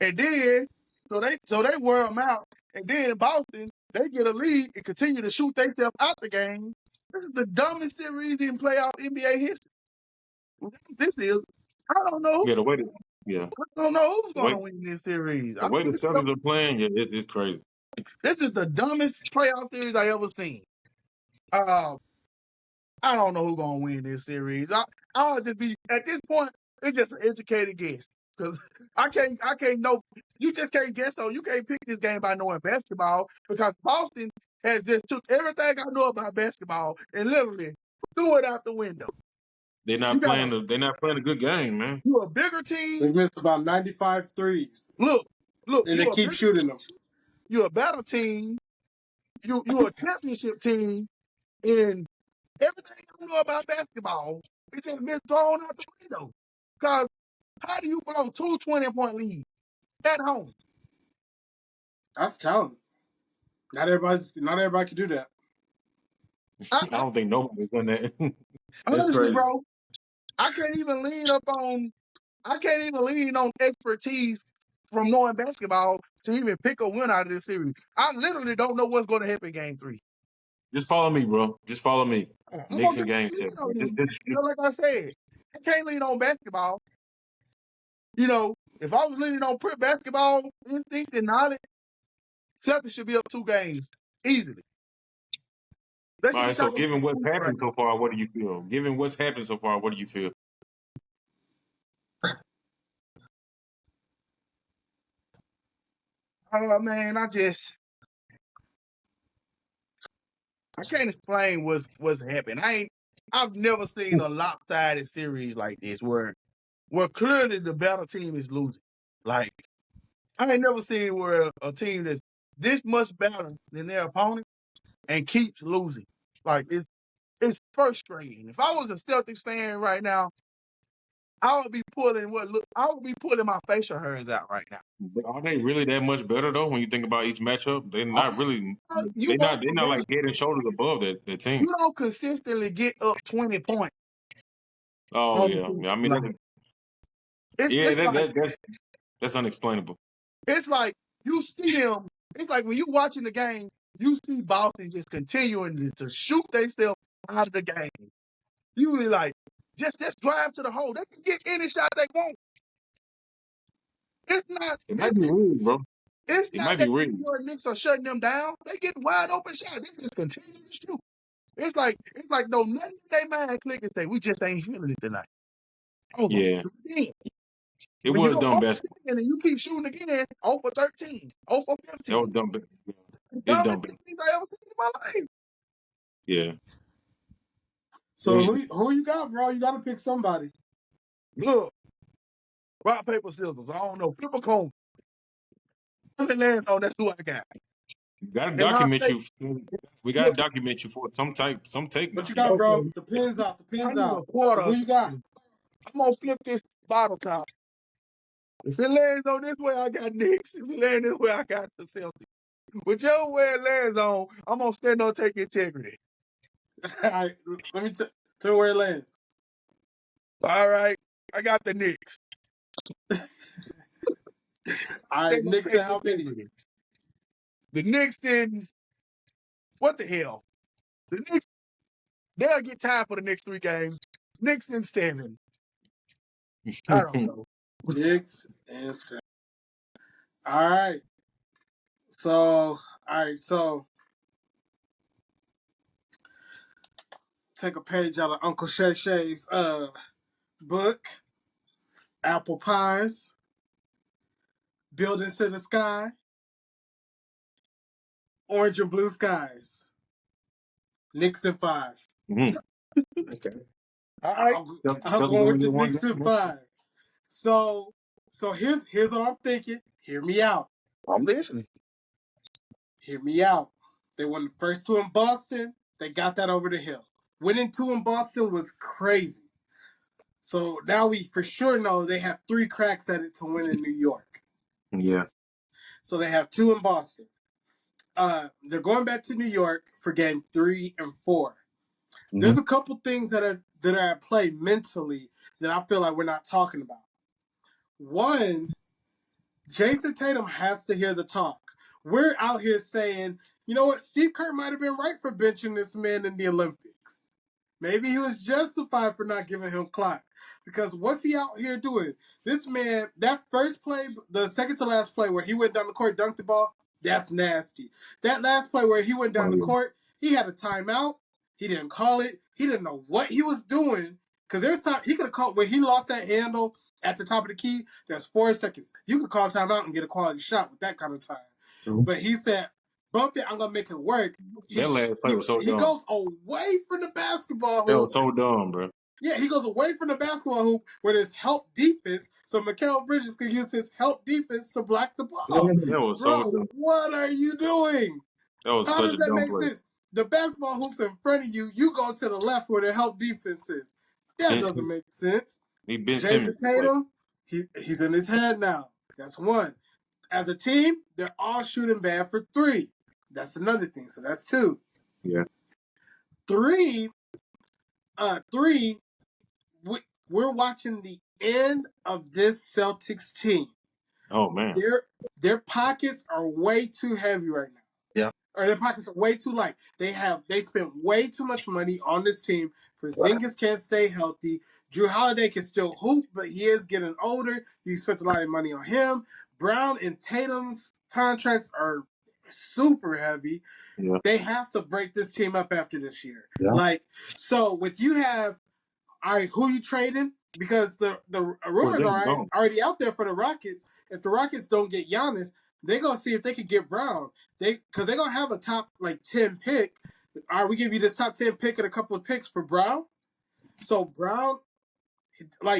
And then so they wear them out. And then Boston, they get a lead and continue to shoot themselves out the game. This is the dumbest series in playoff NBA history. This is. I don't know. Yeah, the way yeah. I don't know who's The going way to win this series. the way the Celtics are playing, yeah, it's crazy. This is the dumbest playoff series I ever seen. I don't know who's gonna win this series. I'll just be at this point. It's just an educated guess because I can't know. You just can't guess. So you can't pick this game by knowing basketball because Boston has just took everything I know about basketball and literally threw it out the window. They're not playing a good game, man. You a bigger team. They missed about 95 threes. Look, and they keep shooting them. You're a better team. You a championship team, and everything I know about basketball, it just been thrown out the window. Because how do you blow 2 20-point leads at home? That's talent. Not everybody can do that. I don't think nobody's done that. Honestly, bro, I can't even lean on expertise from knowing basketball to even pick a win out of this series. I literally don't know what's going to happen in game 3. Just follow me, bro. Just follow me. Knicks in game 10. Like I said, I can't lean on basketball. You know, if I was leaning on basketball instinct and knowledge, Celtics should be up 2 games easily. All right, so given what's happened so far, what do you feel? Given what's happened so far, what do you feel? Man, I can't explain what's happened. I've never seen a lopsided series like this where clearly the better team is losing. Like, I ain't never seen where a team that's this much better than their opponent and keeps losing. Like, it's frustrating. If I was a Celtics fan right now, I would be pulling my facial hairs out right now. But are they really that much better though? When you think about each matchup, they're not really. They're not like head and shoulders above that team. You don't consistently get up 20 points. Oh yeah. I mean, that's unexplainable. It's like you see them. It's like when you watching the game, you see Boston just continuing to shoot themselves out of the game. You really like just drive to the hole. They can get any shot they want. It's not. It might be weird, bro. It's it not might that be weird. New York Knicks are shutting them down. They get wide open shots. They just continue to shoot. It's like no nothing they mind click and say we just ain't feeling it tonight. Oh yeah. It when was dumb basketball. And you keep shooting again, 0 for 13, 0 for 15. That was dumb. It's dumb I ever seen in my life. Yeah. So who you got, bro? You got to pick somebody. Look, rock, paper, scissors. I don't know. Flip a coin. That's who I got. Got to document you. We got to document you for some take. What you got, bro? The pin's out. The pin's out. Who you got? I'm gonna flip this bottle top. If it lands on this way, I got Knicks. If it lands this way, I got the Celtics. Whichever way it lands on, I'm gonna stand on take integrity. All right, let me tell you where it lands. All right, I got the Knicks. All right, Knicks and how many? The Knicks then, what the hell? The Knicks, they'll get time for the next 3 games. Knicks in 7. I don't know. Knicks and 7. All right. So take a page out of Uncle Shay Shay's book, Apple Pies, Buildings in the Sky, Orange and Blue Skies, Knicks and 5. Mm-hmm. Okay. All right. I'm going with the Knicks and 5. So here's what I'm thinking. Hear me out. I'm listening. Hear me out. They won the first two in Boston. They got that over the hill. Winning two in Boston was crazy. So now we for sure know they have 3 cracks at it to win in New York. Yeah. So they have 2 in Boston. They're going back to New York for game 3 and 4. Mm-hmm. There's a couple things that are at play mentally that I feel like we're not talking about. One, Jason Tatum has to hear the talk. We're out here saying, you know what, Steve Kerr might have been right for benching this man in the Olympics. Maybe he was justified for not giving him clock. Because what's he out here doing? This man, that first play, the second to last play where he went down the court, dunked the ball, that's nasty. That last play where he went down the court, he had a timeout. He didn't call it. He didn't know what he was doing. Because there's time he could have called when he lost that handle at the top of the key. There's 4 seconds. You could call timeout and get a quality shot with that kind of time. Mm-hmm. But he said, "Bump it. I'm gonna make it work." That last play was so dumb. He goes away from the basketball hoop. That was so dumb, bro. Yeah, he goes away from the basketball hoop where there's help defense, so Mikal Bridges could use his help defense to block the ball. That was Bro, so dumb. what are you doing? That was How such does a that dumb make play. sense? The basketball hoop's in front of you. You go to the left where the help defense is. That doesn't make sense. Jason Tatum, he's in his head now. That's one. As a team, they're all shooting bad for 3. That's another thing. So that's 2. Yeah. 3, we're watching the end of this Celtics team. Oh man. Their pockets are way too heavy right now. Yeah. Or their pockets are way too light. They spent way too much money on this team. Porzingis can't stay healthy. Drew Holiday can still hoop, but he is getting older. You spent a lot of money on him. Brown and Tatum's contracts are super heavy. Yeah. They have to break this team up after this year. Yeah. So with you have, all right, who you trading? Because the rumors are already out there for the Rockets. If the Rockets don't get Giannis, they're going to see if they can get Brown. Because they're going to have a top 10 pick. All right, we give you this top 10 pick and a couple of picks for Brown. So Brown,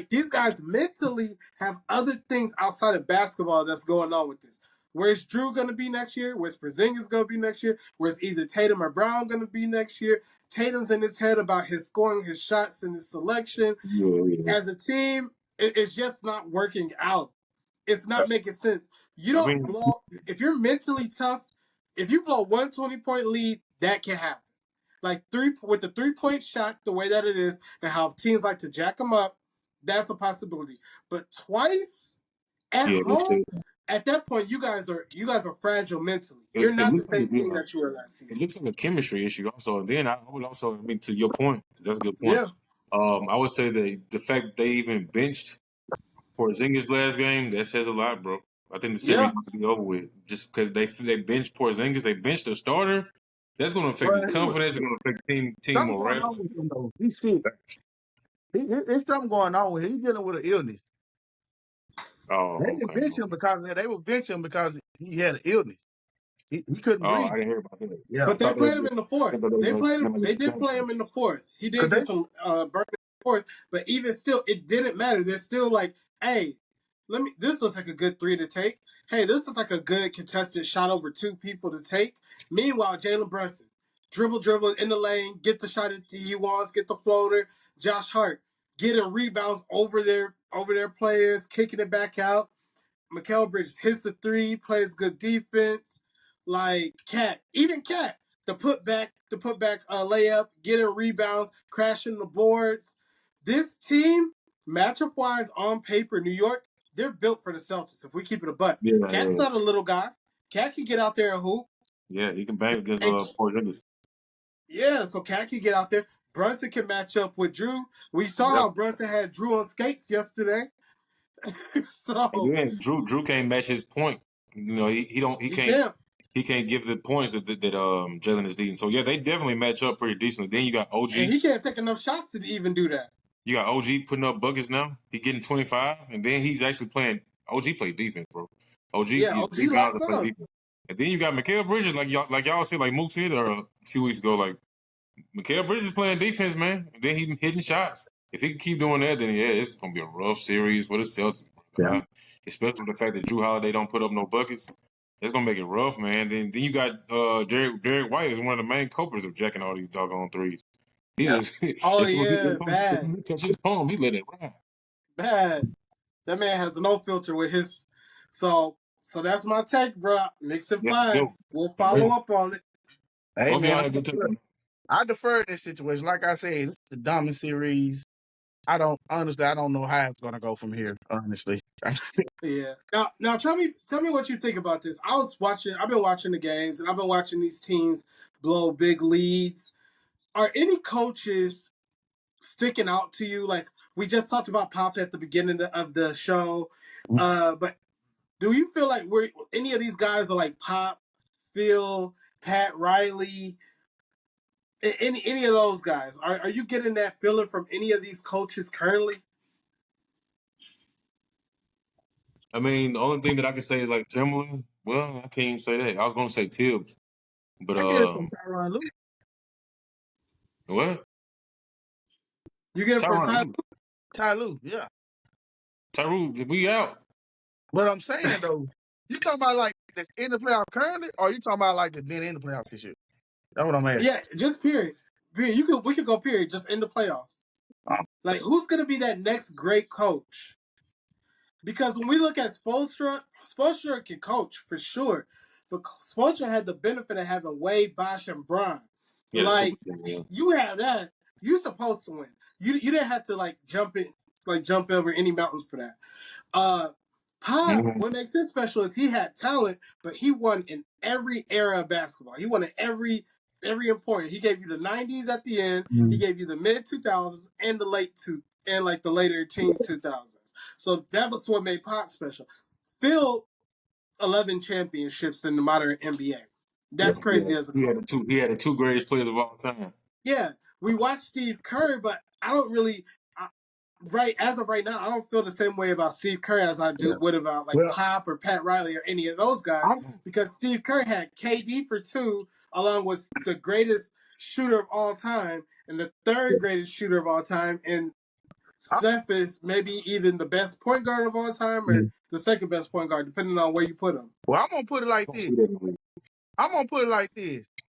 these guys mentally have other things outside of basketball that's going on with this. Where's Drew going to be next year? Where's Porzingis going to be next year? Where's either Tatum or Brown going to be next year? Tatum's in his head about his scoring, his shots, and his selection. Yeah. As a team, it's just not working out. It's not making sense. You don't blow. If you're mentally tough, if you blow 120-point lead, that can happen. With the 3-point shot, the way that it is, and how teams like to jack them up, that's a possibility. But twice at home, at that point, you guys are fragile mentally. You're not the same team that you were last season. It looks like a chemistry issue also. And then I would also, to your point, that's a good point. Yeah. I would say the fact that they even benched Porzingis last game, that says a lot, bro. I think the series might be over with. Just because they benched Porzingis, they benched the starter, that's going to affect his confidence. It's going to affect team morale. He's sick. There's something going on with him. He's dealing with an illness. Oh, they didn't bench him because they would bench him because he had an illness. He couldn't breathe. I didn't hear about that. Yeah. But they played him in the 4th. They did play him in the 4th. He did get some burn in the 4th, but even still, it didn't matter. They're still like, hey, this looks like a good 3 to take. Hey, this looks like a good contested shot over 2 people to take. Meanwhile, Jalen Brunson, dribble in the lane, get the shot that he wants, get the floater. Josh Hart getting rebounds over their players, kicking it back out. Mikal Bridges hits the 3, plays good defense. Cat, the putback layup, getting rebounds, crashing the boards. This team, matchup wise, on paper, New York, they're built for the Celtics. If we keep it a buck, Cat's not a little guy. Cat can get out there and hoop. Yeah, he can bang against Porzingis. Yeah, so Cat can get out there. Brunson can match up with Drew. We saw how Brunson had Drew on skates yesterday. Drew can't match his point. He can't give the points that Jalen is needing. So yeah, they definitely match up pretty decently. Then you got OG. And he can't take enough shots to even do that. You got OG putting up buckets now. He getting 25, and then he's actually playing. OG play defense, bro. OG locks up. Defense. And then you got Mikal Bridges, like y'all said, like Mook said a few weeks ago, like Mikal Bridges is playing defense, man. And then he's hitting shots. If he can keep doing that, then it's gonna be a rough series for the Celtics. Yeah. Especially the fact that Drew Holiday don't put up no buckets. It's gonna make it rough, man. Then you got Derek White is one of the main culprits of jacking all these doggone threes. He just Oh as soon yeah, as bad, he touch his palm, he let it ride. bad. That man has no filter with his. So that's my take, bro. Knicks in Yeah, 5. go. We'll Yeah, follow up on it. Hey both of man, y'all have good take. I defer in this situation. Like I said, this is the dumbest series. I don't know how it's gonna go from here. Honestly, Yeah. Now tell me what you think about this. I've been watching the games and I've been watching these teams blow big leads. Are any coaches sticking out to you? Like we just talked about Pop at the beginning of the show. But do you feel like any of these guys are like Pop, Phil, Pat Riley, any of those guys? Are you getting that feeling from any of these coaches currently? I mean, the only thing that I can say is like Timberland. Well, I can't even say that. I was gonna say Tibbs, but I get it from Tyronn Lue. what? You get it from Ty. Tyron, Ty Lue, yeah. Tyru, we out. But I'm saying though, you talking about like that's in the playoff currently, or you talking about like that's been in the playoffs this year? That's what I'm asking. Yeah, just period. Period. We could go period. Just in the playoffs. Like who's gonna be that next great coach? Because when we look at Spoelstra can coach for sure, but Spoelstra had the benefit of having Wade, Bosch, and Braun. Yeah, the super Like team, yeah. you have that, you're supposed to win. You didn't have to jump over any mountains for that. Pop, what makes him special is he had talent, but he won in every era of basketball. He won in every important. He gave you the '90s at the end. He gave you the mid 2000s and the later teen 2000s. So that was what made Pop special. Phil, 11 championships in the modern NBA. That's crazy as a He coach. had the two greatest players of all time. Yeah, we watched Steve Kerr, but I don't really. As of right now, I don't feel the same way about Steve Kerr as I do would about like Pop or Pat Riley or any of those guys, because Steve Kerr had KD for 2, along with the greatest shooter of all time and the third greatest shooter of all time, and Steph is maybe even the best point guard of all time or the second best point guard, depending on where you put him. Well, I'm gonna put it like this.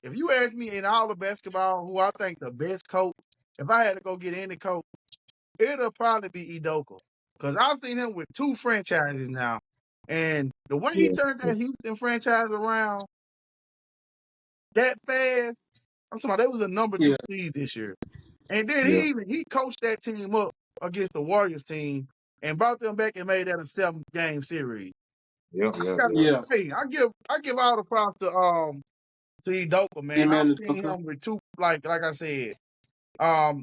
If you ask me in all of basketball who I think the best coach, if I had to go get any coach, it'll probably be Udoka. Because I've seen him with 2 franchises now. And the way he turned that Houston franchise around that fast, I'm talking about they was a number 2 seed this year. And then he coached that team up against the Warriors team and brought them back and made that a 7-game series. Yeah. Hey, I give all the props to Udoka, man. I've seen him with 2, like I said.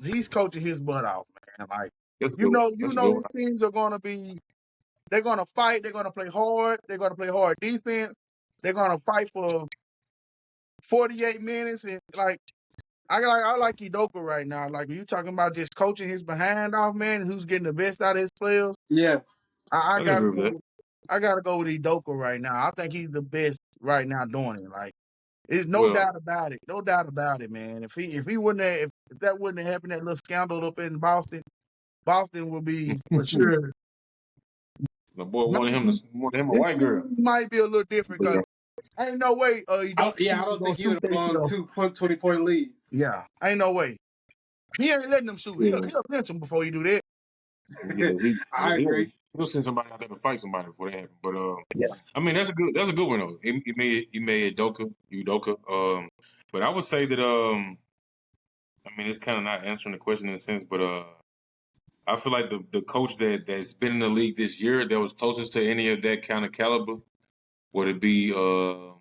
He's coaching his butt off, man. Like you know these teams are they're gonna fight, they're gonna play hard, they're gonna play hard defense, they're gonna fight for 48 minutes, and I like Udoka right now. Like you talking about just coaching his behind off, man, who's getting the best out of his players. Yeah. I gotta go with Udoka right now. I think he's the best right now doing it. Like there's no doubt about it. No doubt about it, man. If he wouldn't have, if that wouldn't have happened, that little scandal up in Boston would be for sure. The boy wanted him a This white girl. might be a little different because ain't no way I don't think he would have blown 20-point leads. Yeah, ain't no way. He ain't letting them shoot. He'll bench him before he do that. I agree. He'll send somebody out there to fight somebody before that happens. But I mean that's a good one though. He made Udoka. But I would say that I mean it's kind of not answering the question in a sense, but I feel like the coach that's been in the league this year that was closest to any of that kind of caliber would it be a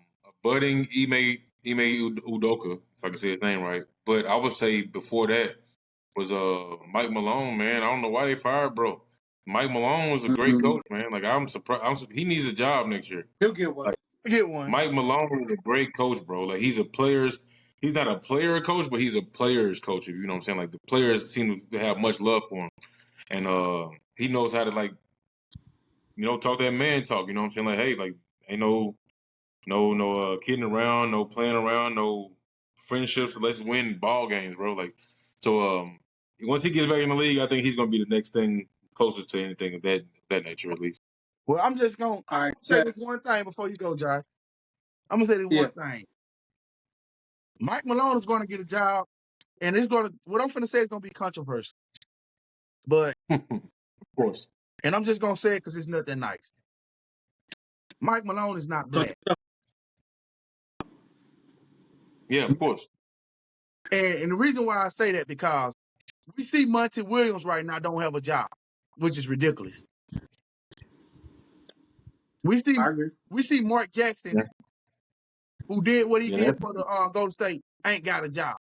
budding Ime Udoka, if I can say his name right. But I would say before that was Mike Malone, man. I don't know why they fired, bro. Mike Malone was a great coach, man. Like I'm surprised. He needs a job next year. He'll get one. Mike Malone is a great coach, bro. Like he's not a player coach, but he's a players coach. If you know what I'm saying. Like the players seem to have much love for him, and he knows how to talk that man talk. You know what I'm saying. Like hey, like ain't no kidding around, no playing around, no friendships. Let's win ball games, bro. Like so. Once he gets back in the league, I think he's going to be the next thing closest to anything of that nature, at least. Well, I'm just going to say this one thing before you go, Jai. I'm gonna say this Yeah. one thing. Mike Malone is going to get a job, and it's going to. What I'm finna say is going to be controversial, but Of course. and I'm just gonna say it because it's nothing nice. Mike Malone is not So black, Yeah, of course. and the reason why I say that because we see Monty Williams right now don't have a job, which is ridiculous. We I agree. see Mark Jackson, Yeah. who did what he Yeah, did that's, for the Golden State, ain't got a job.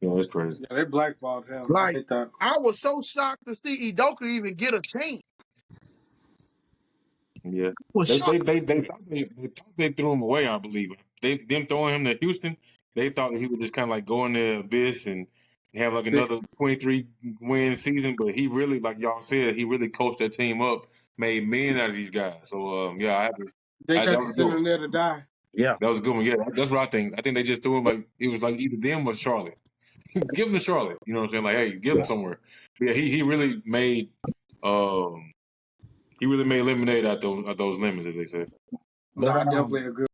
that's crazy. Yeah, they blackballed him. I Like hate that. I was so shocked to see Udoka even get a chance. Yeah. I was They shocked. they they they thought they throw him away, I believe. Them throwing him to Houston, they thought that he would just kind of like go in the abyss and have like Yeah. another 23 win season, but he really, like y'all said, he really coached that team up, made men out of these guys. So yeah, They that tried to was a good send one. him there to die. Yeah, That was a good one. Yeah, that's what I think. I think they just threw him like it was like either them or Charlotte. Give him to Charlotte. You know what I'm saying? Like, hey, give him somewhere. But yeah, he really made lemonade out those lemons, as they say. No, but I definitely agree.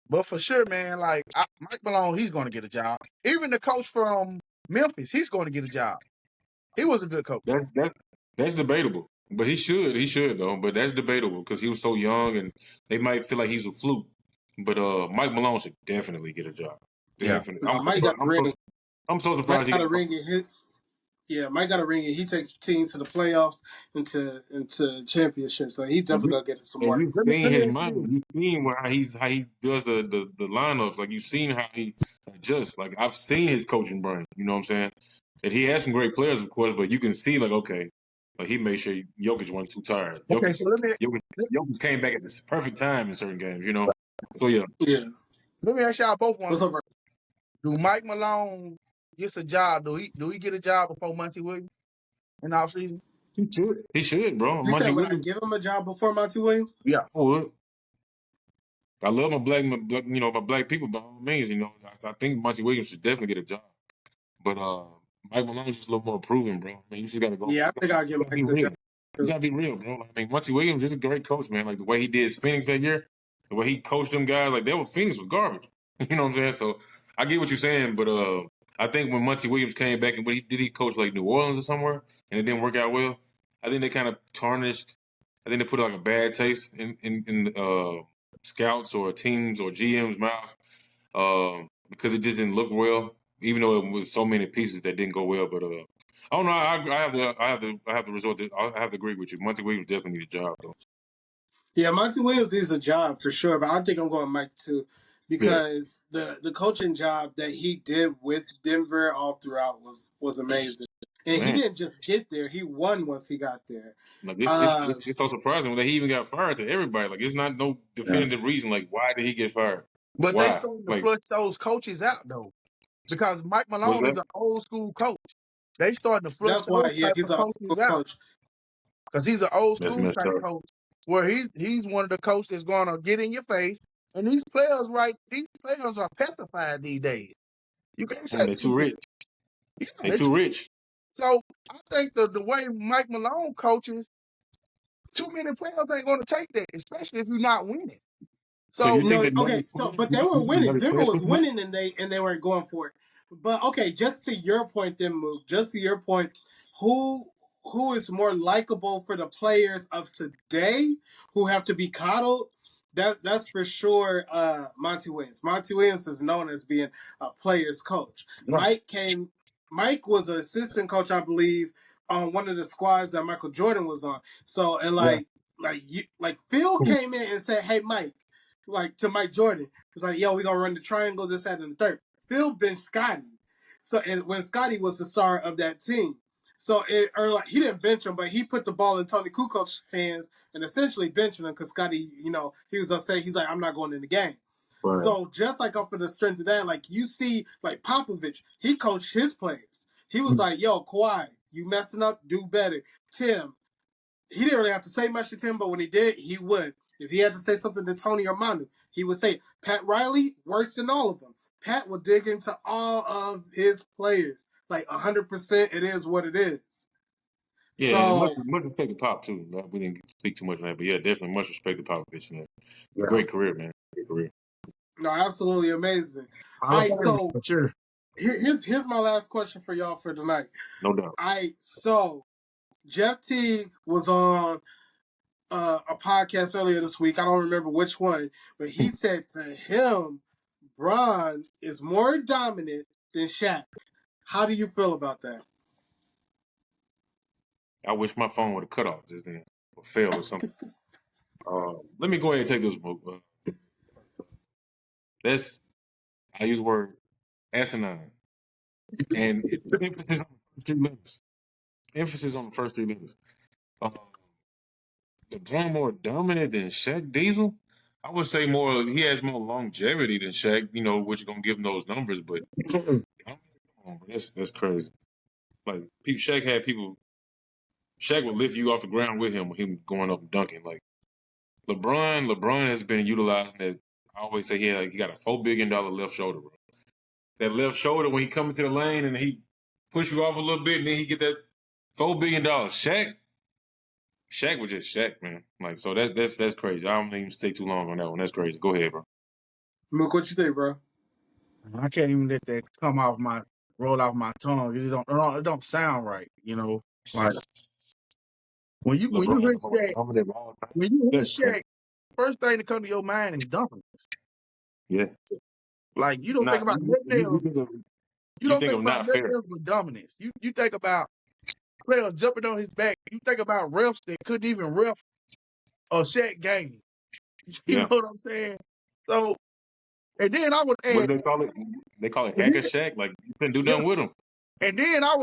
but for sure, man. Like Mike Malone, he's going to get a job. Even the coach from Memphis, he's going to get a job. He was a good coach. That's debatable. But he should though. But that's debatable because he was so young, and they might feel like he's a fluke. But Mike Malone should definitely get a job. Yeah. Definitely. No, Mike got a ring. I'm so Mike surprised he got a got. ring in his. Yeah, Mike got a ring and he takes teams to the playoffs into championships. So he And definitely gonna get some and work. you've Let me seen let me his ask you mind. this. You've seen how he does the lineups. Like you've seen how he adjusts. Like I've seen his coaching brain. You know what I'm saying? And he has some great players, of course, but you can see like okay, like he made sure Jokic wasn't too tired. Okay, so Jokic, Jokic came back at the perfect time in certain games. You know, so yeah, Yeah. let me ask y'all both one. What's up, bro? Do Mike Malone gets a job? Do he get a job before Monty Williams in the offseason? he should, bro. You said Muncie would I Williams give him a job before Monty Williams? Yeah. would. I love my black people by all means. You know, I think Muncie Williams should definitely get a job. But Mike Malone's just a little more proven, bro. I mean, you just gotta go. Yeah, I think I'll give You gotta be Mike a real. job You too. gotta be real, bro. I mean, Muncie Williams is a great coach, man. Like the way he did Phoenix that year, the way he coached them guys, like Phoenix was garbage. You know what I'm saying? So I get what you're saying, but I think when Muncie Williams came back and he coach like New Orleans or somewhere, and it didn't work out well. I think they kind of tarnished. I think they put like a bad taste in scouts or teams or GMs' mouths because it just didn't look well, even though it was so many pieces that didn't go well. But I don't know. I have to resort to. I have to agree with you. Monty Williams definitely need a job though. Yeah, Monty Williams needs a job for sure, but I think I'm going Mike too. Yeah, Because the coaching job that he did with Denver all throughout was amazing. And he man. didn't just get there, he won once he got there. Like Uh it's so surprising that he even got fired to everybody. Like it's not no definitive reason. Like why did he get fired? But they Why? starting to Like flush those coaches out though. Because Mike what's Malone is that? an old school coach. They starting to flush that's why, those yeah, type he's of an coaches old out. coach. Because he's an old That's school messed type up. coach where he's one of the coaches that's gonna get in your face. And these players are pacified these days. You can't say Man, they're too rich. yeah, They too rich. so I think the way Mike Malone coaches, too many players ain't gonna take that, especially if you're not winning. So So you think No, that okay, so but they you were think winning. Nuggets Denver players was too much? winning and they weren't going for it. But okay, just to your point then, Mook, just to your point, who who is more likable for the players of today who have to be coddled? That's for sure Monty Williams. Monty Williams is known as being a player's coach. right. Mike was an assistant coach, I believe, on one of the squads that Michael Jordan was on. So and Yeah. like Phil came in and said, "Hey Mike," like to Mike Jordan. It's like, "Yo, we gonna run the triangle, this, that, and the third." Phil benched Scotty. So and when Scotty was the star of that team. So like he didn't bench him, but he put the ball in Tony Kukoc's hands and essentially benching him because Scotty, he was upset. He's like, "I'm not going in the game." Right. So just like off of the strength of that, like you see, like Popovich, he coached his players. He was like, "Yo, Kawhi, you messing up, do better." Tim, he didn't really have to say much to Tim, but when he did, he would. If he had to say something to Tony or Manu, he would say it. Pat Riley, worse than all of them. Pat would dig into all of his players. Like 100%, it is what it is. Yeah, and So, much respect to Pop too. We didn't speak too much on that, but yeah, definitely much respect to Popovich. Man. Yeah. Great career, man. Great career. No, absolutely amazing. Hall All of right, Famer so for sure. here's my last question for y'all for tonight. No doubt. All right, so Jeff Teague was on a podcast earlier this week. I don't remember which one, but he said to him, Bron is more dominant than Shaq. How do you feel about that? I wish my phone would have cut off just then or failed or something. Let me go ahead and take this book. That's I use the word asinine, and it's emphasis on the first three letters. Emphasis on the first three letters. LeBron more dominant than Shaq Diesel. I would say more. He has more longevity than Shaq. You know, which is gonna give him those numbers. But that's crazy. Like Shaq had people. Shaq would lift you off the ground with him when he was going up and dunking. Like LeBron has been utilizing that. I always say he got a $4 billion left shoulder, bro. That left shoulder when he come into the lane and he push you off a little bit and then he get that $4 billion. Shaq was just Shaq, man. Like so that's crazy. I don't even stay too long on that one. That's crazy. Go ahead, bro. Mook, what you think, bro? I can't even let that roll off my tongue. It don't sound right, you know. Like when you LeBron, hear the most Shaq, dominant of all time. when you hear That's crazy. Shaq, first thing that come to your mind is dunkings. Yeah. Like you don't think Not about nothing else. You you don't think think of about not nothing fair. else but dominance. You think about players jumping on his back. You think about refs that couldn't even ref a Shaq game. You know Yeah. what I'm saying? So, and then I would What add, do they call it? They call it and hacker then, Shaq. Like you couldn't do yeah, nothing with him. and then I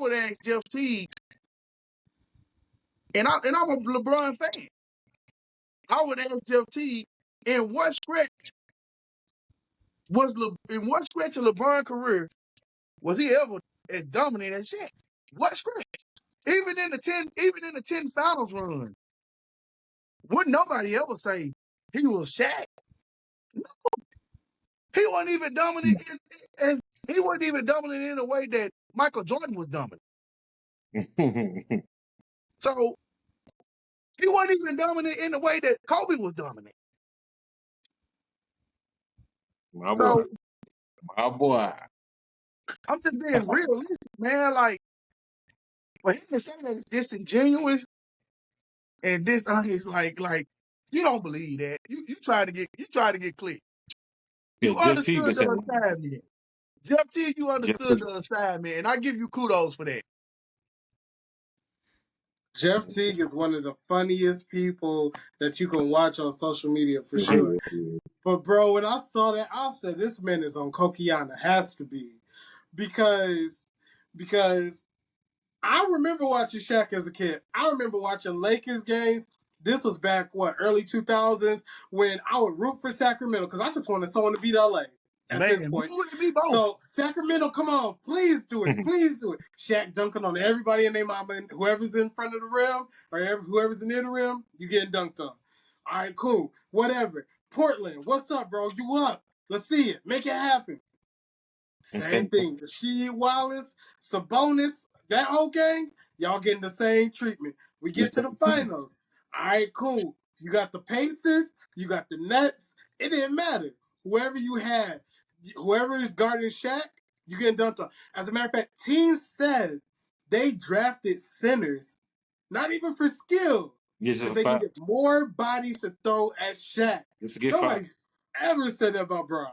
would ask Jeff Teague, and I'm a LeBron fan. I would ask Jeff Teague, in what stretch in what stretch of LeBron's career was he ever as dominant as Shaq? What stretch? Even in the 10 finals run, wouldn't nobody ever say he was Shaq. No, he wasn't even dominant he wasn't even dominant in a way that Michael Jordan was dominant. So he wasn't even dominant in the way that Kobe was dominant. My boy. So My boy. I'm just being realistic, man. Like for him to say that it's disingenuous and dishonest, like you don't believe that. You try to get clicked. Yeah, You Jeff T been understood the saying assignment. Jeff T, you Jeff understood T. the assignment, and I give you kudos for that. Jeff Teague is one of the funniest people that you can watch on social media for Yeah, sure. yeah. But bro, when I saw that, I said this man is on Kokiana. Has to be. Because because I remember watching Shaq as a kid. I remember watching Lakers games. This was back, early 2000s when I would root for Sacramento because I just wanted someone to beat LA at Man, this who point. would it be both? So, Sacramento, come on, please do it. Please do it. Shaq dunking on everybody in their mama, and whoever's in front of the rim or whoever's near the rim, you getting dunked on. All right, cool. Whatever. Portland, what's up, bro? You up. Let's see it. Make it happen. Instead Same thing. Rasheed Wallace, Sabonis, that whole gang, y'all getting the same treatment. We get to the finals. All right, cool. You got the Pacers, you got the Nets. It didn't matter. Whoever you had, whoever is guarding Shaq, you getting dunked on. As a matter of fact, teams said they drafted centers, not even for skill, just because a they five. needed more bodies to throw at Shaq. Just to get five. Nobody's ever said that about Braun.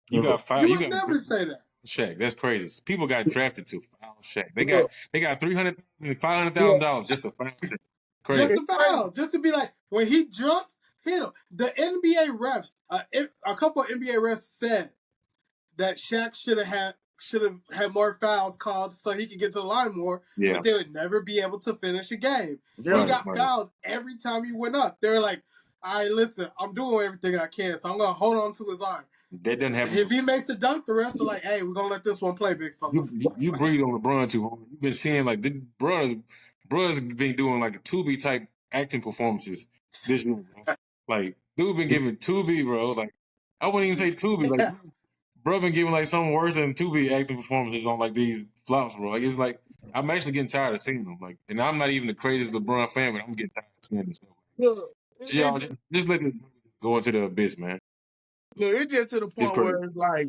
You got five. You You would got never say that. Shaq. That's crazy. People got drafted to foul Shaq. Look, They got $300,000, yeah, $500,000 just to foul Shaq. Just Crazy. to it's crazy. foul, just to be like, when he jumps, hit him. The NBA refs, a couple of NBA refs said that Shaq should have had more fouls called so he could get to the line more, Yeah. but they would never be able to finish a game. Yeah. He Right. got Right. fouled every time he went up. They were like, all right, listen, I'm doing everything I can, so I'm going to hold on to his arm. That doesn't happen. If he makes a dunk, the refs are like, hey, we're going to let this one play, big fella. You breathe on LeBron too hard. You've been seeing like the brothers been doing like a Tubi type acting performances this year. Bro. Like dude been giving Tubi, bro. Like I wouldn't even say Tubi. Like bro been giving like something worse than Tubi acting performances on like these flops, bro. Like it's like I'm actually getting tired of seeing them. Like, and I'm not even the craziest LeBron fan, but I'm getting tired of seeing this stuff. Look, So y'all just let it go into the abyss, man. Look, it's just to the It's point crazy. where it's like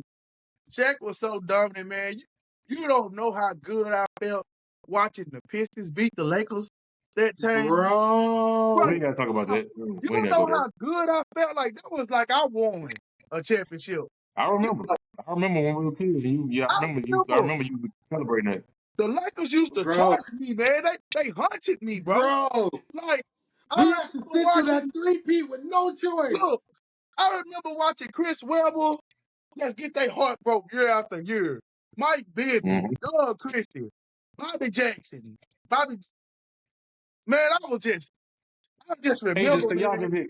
Shaq was so dominant, man. You don't know how good I felt watching the Pistons beat the Lakers that time. We Bro, Bro. ain't gotta talk about that. you We ain't don't gotta go know there. how good I felt. Like that was like I won a championship. I You remember. know, I remember when we were kids. Yeah, I I remember you. I remember remember you celebrating that. the Lakers used to Bro. target me, man. They hunted me, bro. Bro. Like I We had to remember sit through that watching. three-peat with no Look, choice. I remember watching Chris Webber just get their heart broke year after year. Mike Bibby, Mm-hmm. Doug Christie, Bobby Jackson, Bobby. Man, I just Hey, just remember, say y'all man. just hit.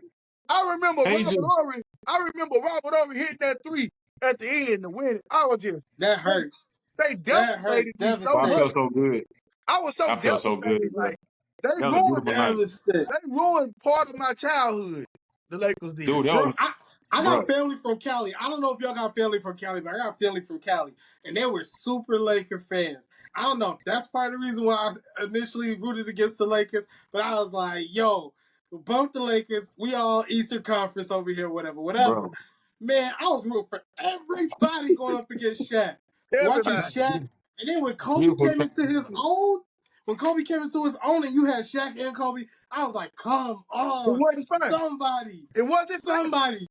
I remember Hey, Robert just. Ory. I remember Robert Ory hitting that three at the end to win it. I was just That hurt. they That hurt. devastated me so Well, I much. felt Devastating. so good. I was so I felt so good, devastated. bro. Like they That was a ruined beautiful night, Devastating. they ruined part of my childhood. The Lakers did. dude. That Bro, was, I bro. got family from Cali. I don't know if y'all got family from Cali, but I got family from Cali. And they were super Laker fans. I don't know if that's part of the reason why I initially rooted against the Lakers, but I was like, yo, bump the Lakers. We all Eastern Conference over here, whatever, whatever. Bro, Man, I was rooting for everybody going up against Shaq. Watching Everybody. Shaq. And then when Kobe beautiful came time. into his own, when Kobe came into his own and you had Shaq and Kobe, I was like, come It on, wasn't fair. somebody, It wasn't fair. somebody.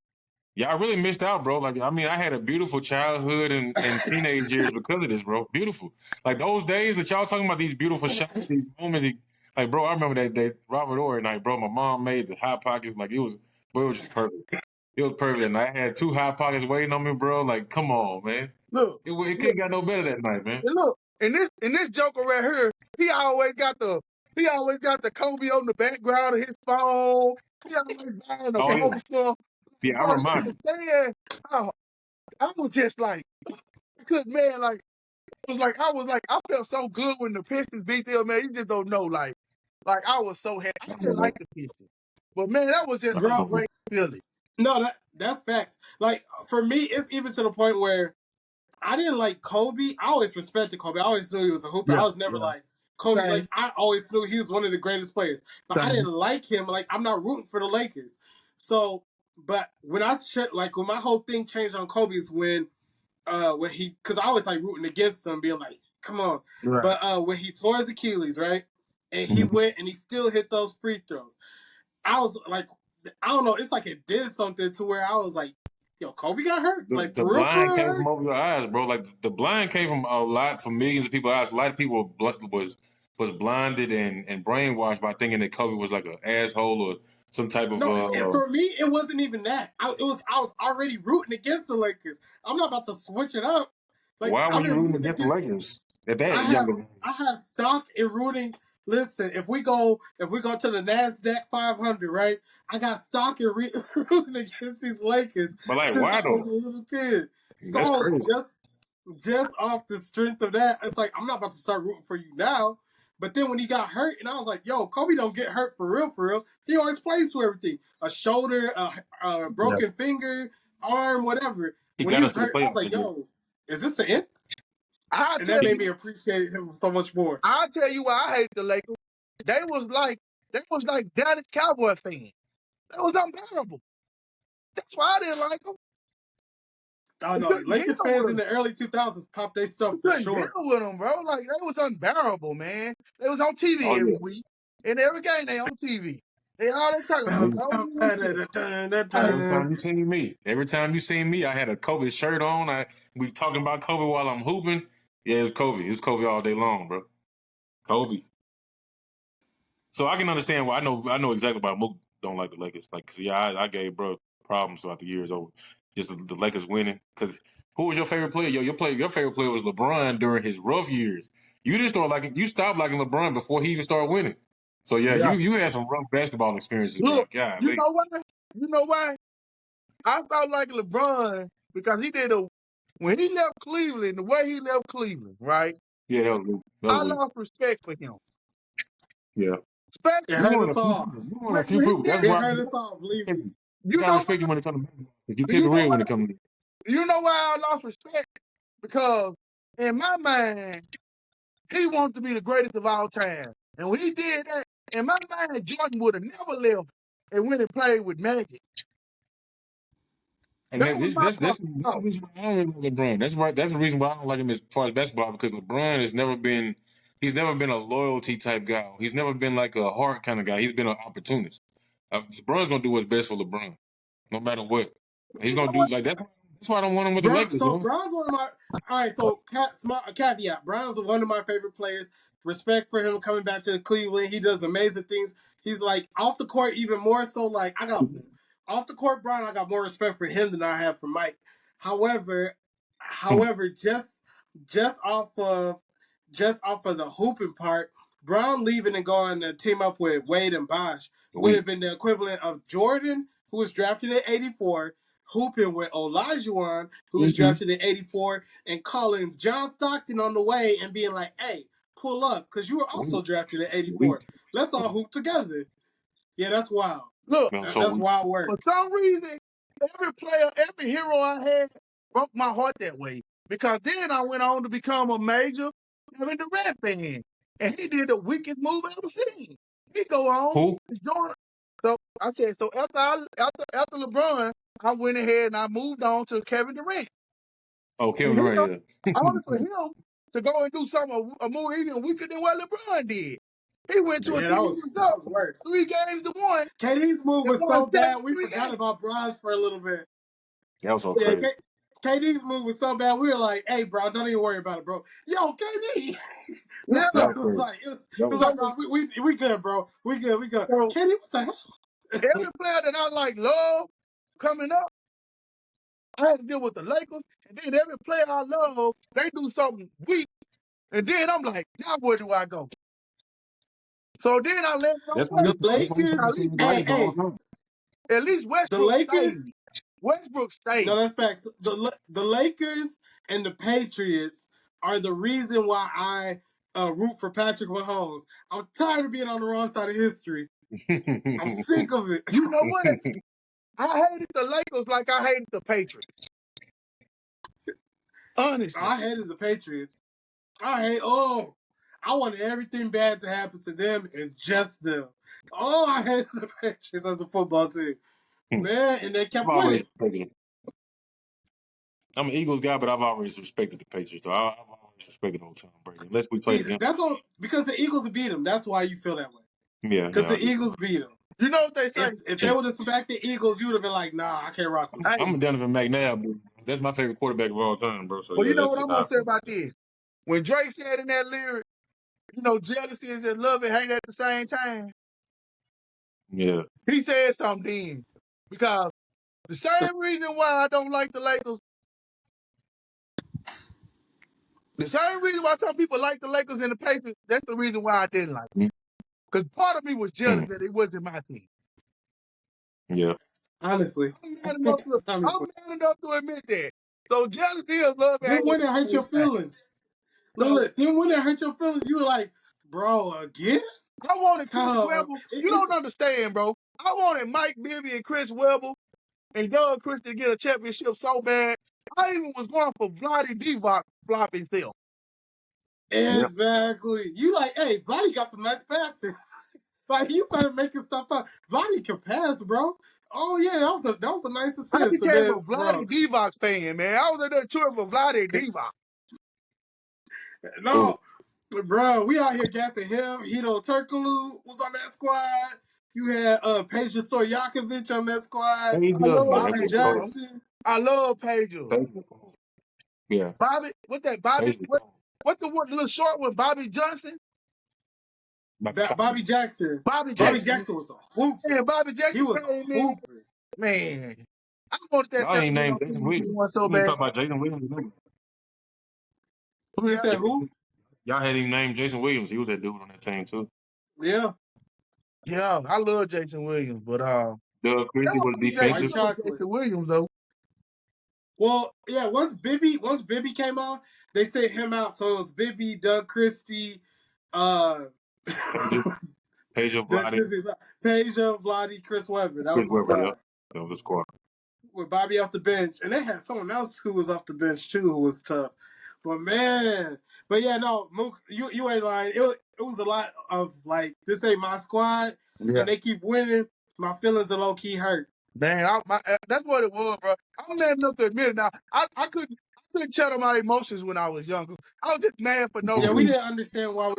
Yeah, I really missed out, bro. Like, I mean, I had a beautiful childhood and teenage years because of this, bro. Beautiful. Like those days that y'all talking about, these beautiful shots, these moments. Like, bro, I remember that Robert Ory night, bro. My mom made the hot pockets. Like, bro, it was just perfect. It was perfect. And I had two hot pockets waiting on me, bro. Like, come on, man. Look, It look, couldn't got no better that night, man. and look. And this Joker right here, he always got the Kobe on the background of his phone. He always buying a Oh yeah, poster. yeah. I Bro, you remember. understand? I was just like, I couldn't, man. Like, I felt so good when the Pistons beat them, man. You just don't know, like I was so happy. I didn't like the Pistons, but man, that was just a Bro, great feeling. no, that's facts. Like for me, it's even to the point where I didn't like Kobe. I always respected Kobe. I always knew he was a hooper. I Yeah, was never yeah. like Kobe. Same, Like I always knew he was one of the greatest players, but I same. didn't like him. Like I'm not rooting for the Lakers. So, but when when my whole thing changed on Kobe is when he, because I always like rooting against him, being like, come on. Right. But when he tore his Achilles, right, and he Mhm. went and he still hit those free throws, I was like, I don't know, it's like it did something to where I was like, yo, Kobe got hurt, like The for blind real came from hurt. over your eyes, bro. Like the blind came from a lot from millions of people's eyes. A lot of people was blinded and brainwashed by thinking that Kobe was like an asshole or some type of No, and for me, it wasn't even that. I was already rooting against the Lakers. I'm not about to switch it up. Like why were I've you been rooting rooting against the against. Lakers at that I have younger? I have stock in rooting. Listen, if we go to the Nasdaq 500, right? I got stock in rooting against these Lakers But like, since I why was though? a little kid. That's So crazy. just off the strength of that, it's like I'm not about to start rooting for you now. But then when he got hurt, and I was like, "Yo, Kobe don't get hurt for real, for real. He always plays through everything: a shoulder, a Yeah. broken finger, arm, whatever." He When he got us was to the hurt, I was playoffs like, that year. "Yo, is this the end?" I'll And tell that made you, me appreciate him so much more. I'll tell you why I hate the Lakers. They was like, they was like Dallas Cowboy fans. That was unbearable. That's why I didn't like them. Oh I no, couldn't deal Lakers with fans in them. the early 2000s popped their I stuff for couldn't deal sure. with them, bro. Like they was unbearable, man. They was on TV Oh every yeah. week, and every game they on TV. They all they talking about Kobe and shit. Like, Every time you seen me, I had a Kobe shirt on. We talking about Kobe while I'm hooping. Yeah, it was Kobe. It was Kobe all day long, bro. Kobe. So I can understand why. I know exactly why Mook don't like the Lakers. Like, cause yeah, I gave bro problems throughout the years over just the Lakers winning. Cause who was your favorite player? Your favorite player was LeBron during his rough years. You stopped liking LeBron before he even started winning. So yeah, yeah. you had some rough basketball experiences, bro. Look, God, you know why? You know why? I started liking LeBron because he did a when he left Cleveland, the way he left Cleveland, right? yeah, that was weak. That was I weak. lost respect for him. Yeah, It Especially you hurt one us of the few all. people. You one of when, the few when he people. That's did It why hurt us all, believe me. I you gotta know respect you when it comes to basketball. You keep you it know real why when it comes to. you know why I lost respect? Because in my mind, he wanted to be the greatest of all time. And when he did that, in my mind, Jordan would have never left and went and played with Magic. And That was my that's the thought. reason why I don't really like LeBron. That's right. That's the reason why I don't like him as far as basketball, because LeBron has never been. He's never been a loyalty type guy. He's never been like a heart kind of guy. He's been an opportunist. LeBron's gonna do what's best for LeBron, no matter what. But He's you know gonna do what? like that's. That's why I don't want him with the Lakers, So bro. Brown's one of my. All right, so caveat. Brown's one of my favorite players. Respect for him coming back to Cleveland. He does amazing things. He's like off the court even more so. Like I got off the court, Brown. I got more respect for him than I have for Mike. However, just off of the hooping part, Brown leaving and going to team up with Wade and Bosh would have been the equivalent of Jordan, who was drafted at 84, hooping with Olajuwon, who was drafted at 84, and Collins, John Stockton on the way and being like, hey, pull up, because you were also drafted at 84. Let's all hoop together. Yeah, that's wild. Look, That's wild work. for some reason, every player, every hero I had broke my heart that way. Because then I went on to become a major Kevin Durant fan. And he did the weakest move I ever seen. He go on. Who? Join. So I said, so after LeBron, I went ahead and I moved on to Kevin Durant. Oh, Kevin Durant, yeah. I wanted for him to go and do something a more even weaker than what LeBron did. He went to a that was worse. 3 games to 1. KD's move was so bad, we forgot games. about Bron's for a little bit. That was so crazy. KD's move was so bad, we were like, hey, bro, don't even worry about it, bro. Yo, KD! Yeah. So it was like, bro, we good, bro. We good. So, KD, what the hell? every player that I love coming up, I had to deal with the Lakers. And then every player I love, they do something weak. And then I'm like, now where do I go? So then I let That's go. The Lakers, At least Westbrook stayed. Westbrook stayed. No, that's facts. The Lakers and the Patriots are the reason why I root for Patrick Mahomes. I'm tired of being on the wrong side of history. I'm sick of it. You know what? I hated the Lakers like I hated the Patriots. Honestly. I hated the Patriots. I wanted everything bad to happen to them and just them. Oh, I hated the Patriots as a football team. Man, and they kept winning. I'm an Eagles guy, but I've always respected the Patriots. I've always respected old Tom Brady. Unless we played against That's all because the Eagles beat them. That's why you feel that way. Yeah. Because the Eagles beat them. You know what they say? If they would have smacked the Eagles, you would have been like, nah, I can't rock with them. I'm a Donovan McNabb, bro. That's my favorite quarterback of all time, bro. So well, yeah, you know what I'm going to say about this? When Drake said in that lyric, jealousy is and love and hate at the same time. Yeah. He said something then. Because the same reason why I don't like the Lakers, the same reason why some people like the Lakers and the Patriots, that's the reason why I didn't like them. Because part of me was jealous that it wasn't my team. Yeah. Honestly. I'm man enough to admit that. So jealousy is love. Then when it hurt your feelings. Look, then when it hurt your feelings, you were like, bro, again? I wanted Chris Webber. You don't understand, bro. I wanted Mike Bibby and Chris Webber and Doug Christie to get a championship so bad. I even was going for Vlade Divac flop himself. Exactly. Yeah. You like, hey, Vlade got some nice passes. Like he started making stuff up. Vlade can pass, bro. Oh yeah, that was a nice assist. I became a Vlade Divac fan, man. I was in there cheering for Vlade Divac. No, bro, we out here gassing him. Hito Turkoglu was on that squad. You had Peja Stojakovic on that squad. Bobby Jackson. I love Peja. Yeah. Bobby, what the little short one? Bobby Johnson? Bobby Jackson. Bobby Jackson was a hooper. Yeah, Bobby Jackson. He was a hooper. Man. I wanted that I ain't named Jason Williams. so bad. Talk about Jason Williams. Who said who? Y'all had him named Jason Williams. He was that dude on that team too. Yeah. Yeah, I love Jason Williams, but Doug Christie was defensive. Jason Williams though. Well, yeah, once Bibby came on, they sent him out. So it was Bibby, Doug Christie, Peja, Vlade, Chris Webber. That was the squad. Yep. That was the squad. With Bobby off the bench. And they had someone else who was off the bench too who was tough. But yeah, no, Mook, you ain't lying. It was a lot of like, this ain't my squad, and they keep winning. My feelings are low key hurt. Man, that's what it was, bro. I'm mad enough to admit it now. I couldn't channel my emotions when I was younger. I was just mad for no Yeah, we reason. didn't understand why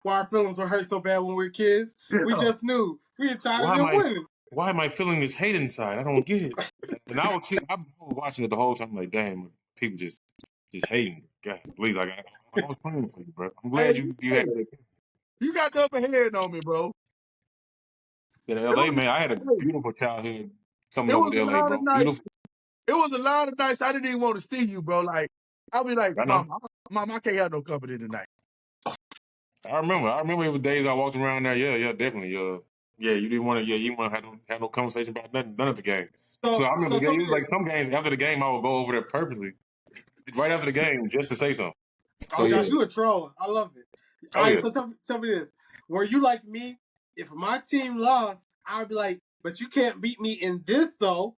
our feelings were hurt so bad when we were kids. We Yeah. just knew we were tired Why of am them I winning. why am I feeling this hate inside? I don't get it. And I was watching it the whole time, like, damn, people just hating. God, please, like I was praying for you, bro. I'm glad you Hey, had it. you got the upper hand on me, bro. In It LA, was, man, I had a hey, beautiful childhood coming it over was to a LA, lot of bro. nights. Beautiful. It was a lot of nights I didn't even want to see you, bro. Like, I'll be like, I know. Mom, I can't have no company tonight. I remember it was days I walked around there. Yeah, definitely. Yeah, you didn't want to. Yeah, you want to have no conversation about none of the game. So I remember So tell me it was like this. some games after the game, I would go over there purposely, right after the game, just to say something. So Oh, yeah. Josh, you a troll. I love it. All Oh right, yeah. so tell me this. Were you like me? If my team lost, I'd be like, but you can't beat me in this though.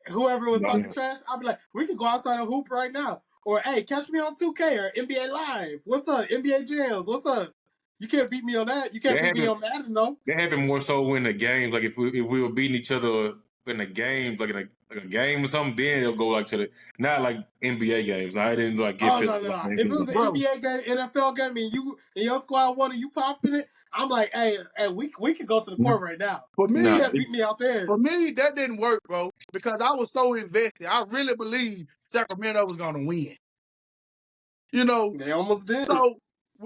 Whoever was talking No. trash, I'd be like, we can go outside and hoop right now. Or hey, catch me on 2K or NBA Live. What's up? NBA Jams. What's up? You can't beat me on that. You can't That beat me happened. on Madden, though. That happened more so in the games. Like if we were beating each other in the games, like a game or something, then it'll go like to the not like NBA games. I didn't like get Oh fit no, like no, no. If it anything. was an Bro, NBA game, NFL game, and you and your squad won and you popping it, I'm like, hey, we could go to the court right now. for You Nah, me, can't beat me out there. that didn't work, bro, because I was so invested. I really believed Sacramento was gonna win. You know, They almost did. so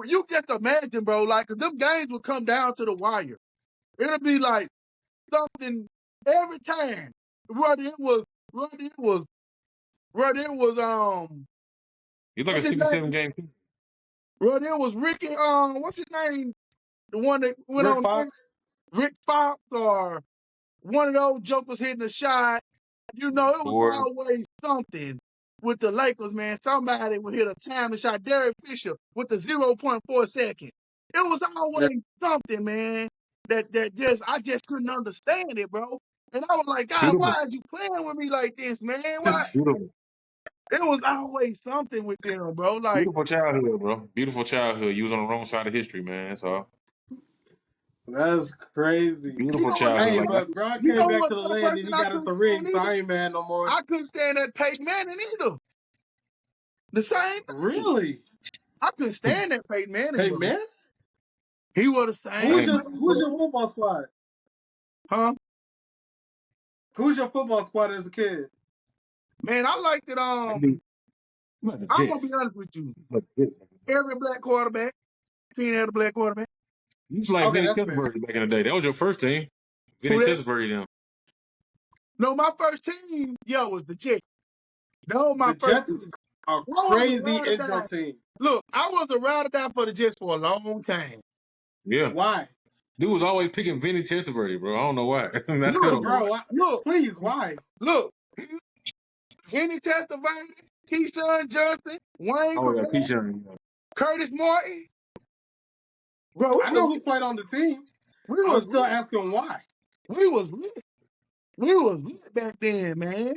you just imagine, bro, like 'cause them games would come down to the wire. It'll be like something every time. Whether it was, whether it was, whether it was, it's like a what's his 67 name? game. Whether it was Ricky, what's his name? The one that went Rick on Fox. Rick Fox or one of those jokers hitting a shot. You know, it was Or always something with the Lakers, man. Somebody would hit a timing shot. Derek Fisher with the 0.4 seconds. It was Yeah. always something, man, that just I just couldn't understand it, bro. And I was like, God, beautiful, why is you playing with me like this, man? Why? beautiful, It was always something with them, bro. Like, beautiful childhood, bro. Beautiful childhood. You was on the wrong side of history, man. That's all. That's crazy. you Beautiful know what? childhood. Hey, Like but Bron You came know back what to the other land and person he I got us couldn't a ring, stand so either? I ain't mad no more. I couldn't stand that Peyton Manning either. The same thing. Really? I couldn't stand that Peyton Manning, Hey, bro. man? He was the Who's same man, your way, who's your bro. football squad? Huh? Who's your football squad as a kid? Man, I liked it. maybe you like the I'm gonna be Jets. honest with you. Like the Jets. Every black quarterback, team had a black quarterback. You used to like Okay, Vinny that's fair. Testaverde back in the day. That was your first team. Vinny Who that? Testaverde, them. No, my first team, was the Jets. That was my The first Jets is team. a I was a crazy ride or intro die. team. Look, I was a ride or die for the Jets for a long time. Yeah. Why? Dude was always picking Vinny Testaverde, bro. I don't know why. I Look, still don't know why. Bro, look, please, why? look. Vinny Testaverde, Keyshawn Johnson, Wayne Oh yeah, Corbett, Keyshawn. Curtis Martin. Bro, I know who played on the team. we I was was still lit. asking why. We was lit. We was lit back then, man.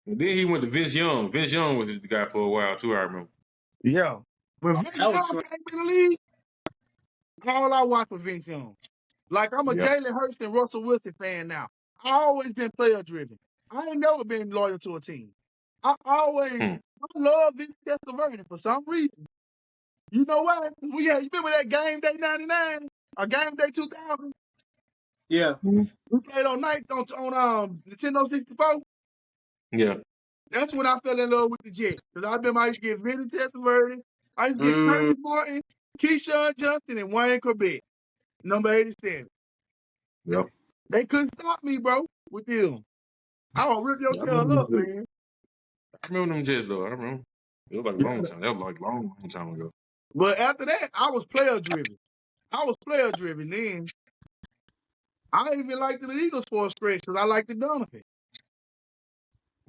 And then he went to Vince Young. Vince Young was the guy for a while too. I remember. Yeah. When Vince That was Young short. came in the league, all I watched was Vince Young. Like I'm a Yeah. Jalen Hurts and Russell Wilson fan now. I always been player driven. I ain't never been loyal to a team. I Hmm. love Vince Testaverde for some reason. You know why? You remember that game day 99? Or game day 2000? Yeah. We played on night on Nintendo 64. Yeah. That's when I fell in love with the Jets. Because I used to get Vinny Testaverde. I used to get Mm, Curtis Martin, Keyshawn Johnson, and Wayne Corbett. Number 87. Yeah. They couldn't stop me, bro, with them. I will rip your I tail remember them up, Jets. man. I remember them Jets though. I remember. It was like a long Yeah. time. That was like long time ago. But after that, I was player driven. Then. I even liked the Eagles for a stretch because I liked the Donovan.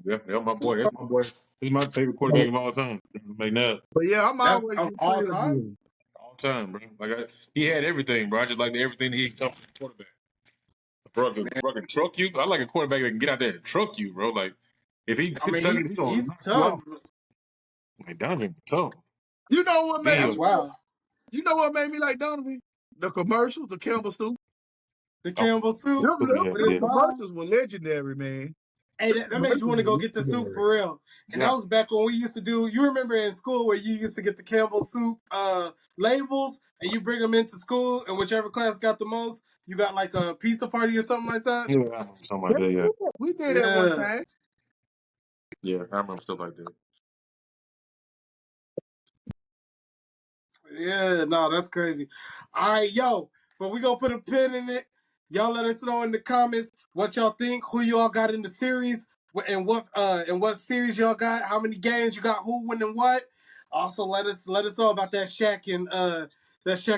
Yeah, that's my boy. That's my boy. He's my favorite quarterback of all time. McNabb. But yeah, I'm that's always of been all player time. driven. All time, bro. He had everything, bro. I just like everything he's done for the quarterback. Bro, can truck you. I like a quarterback that can get out there and truck you, bro. Like if he's I mean, tugging, he's gonna he's knock you tough. out. Like Donovan, tough. You know what made Then That's me he'll. like? wild. You know what made me like Donovan? The commercials, the Campbell soup. The Oh, Campbell soup Them, yeah, with them his yeah. mom. commercials were legendary, man. Hey, that made you want to go get the soup for real. And that was back when we used to do. You remember in school where you used to get the Campbell soup labels, and you bring them into school, and whichever class got the most, you got like a pizza party or something like that. Yeah, something like that. Yeah, We did that one Yeah. time. yeah, I remember stuff like that. Yeah, no, that's crazy. All right, yo, but we gonna put a pin in it. Y'all let us know in the comments what y'all think, who y'all got in the series, and what series y'all got, how many games you got, who winning what. Also, let us know about that Shaq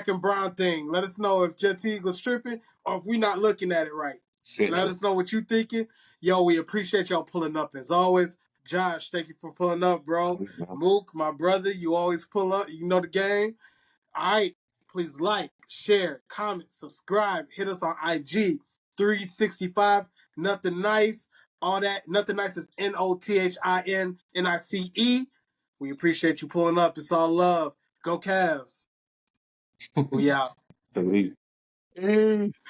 and Brown thing. Let us know if Jet was tripping or if we not looking at it right. Let us know what you thinking. Yo, we appreciate y'all pulling up as always. Josh, thank you for pulling up, bro. Mook, my brother, you always pull up. You know the game. All right. Please like, share, comment, subscribe. Hit us on IG 365 Nothing Nice. All that. Nothing Nice is NothinNice. We appreciate you pulling up. It's all love. Go Cavs. We out. Take it easy. Peace.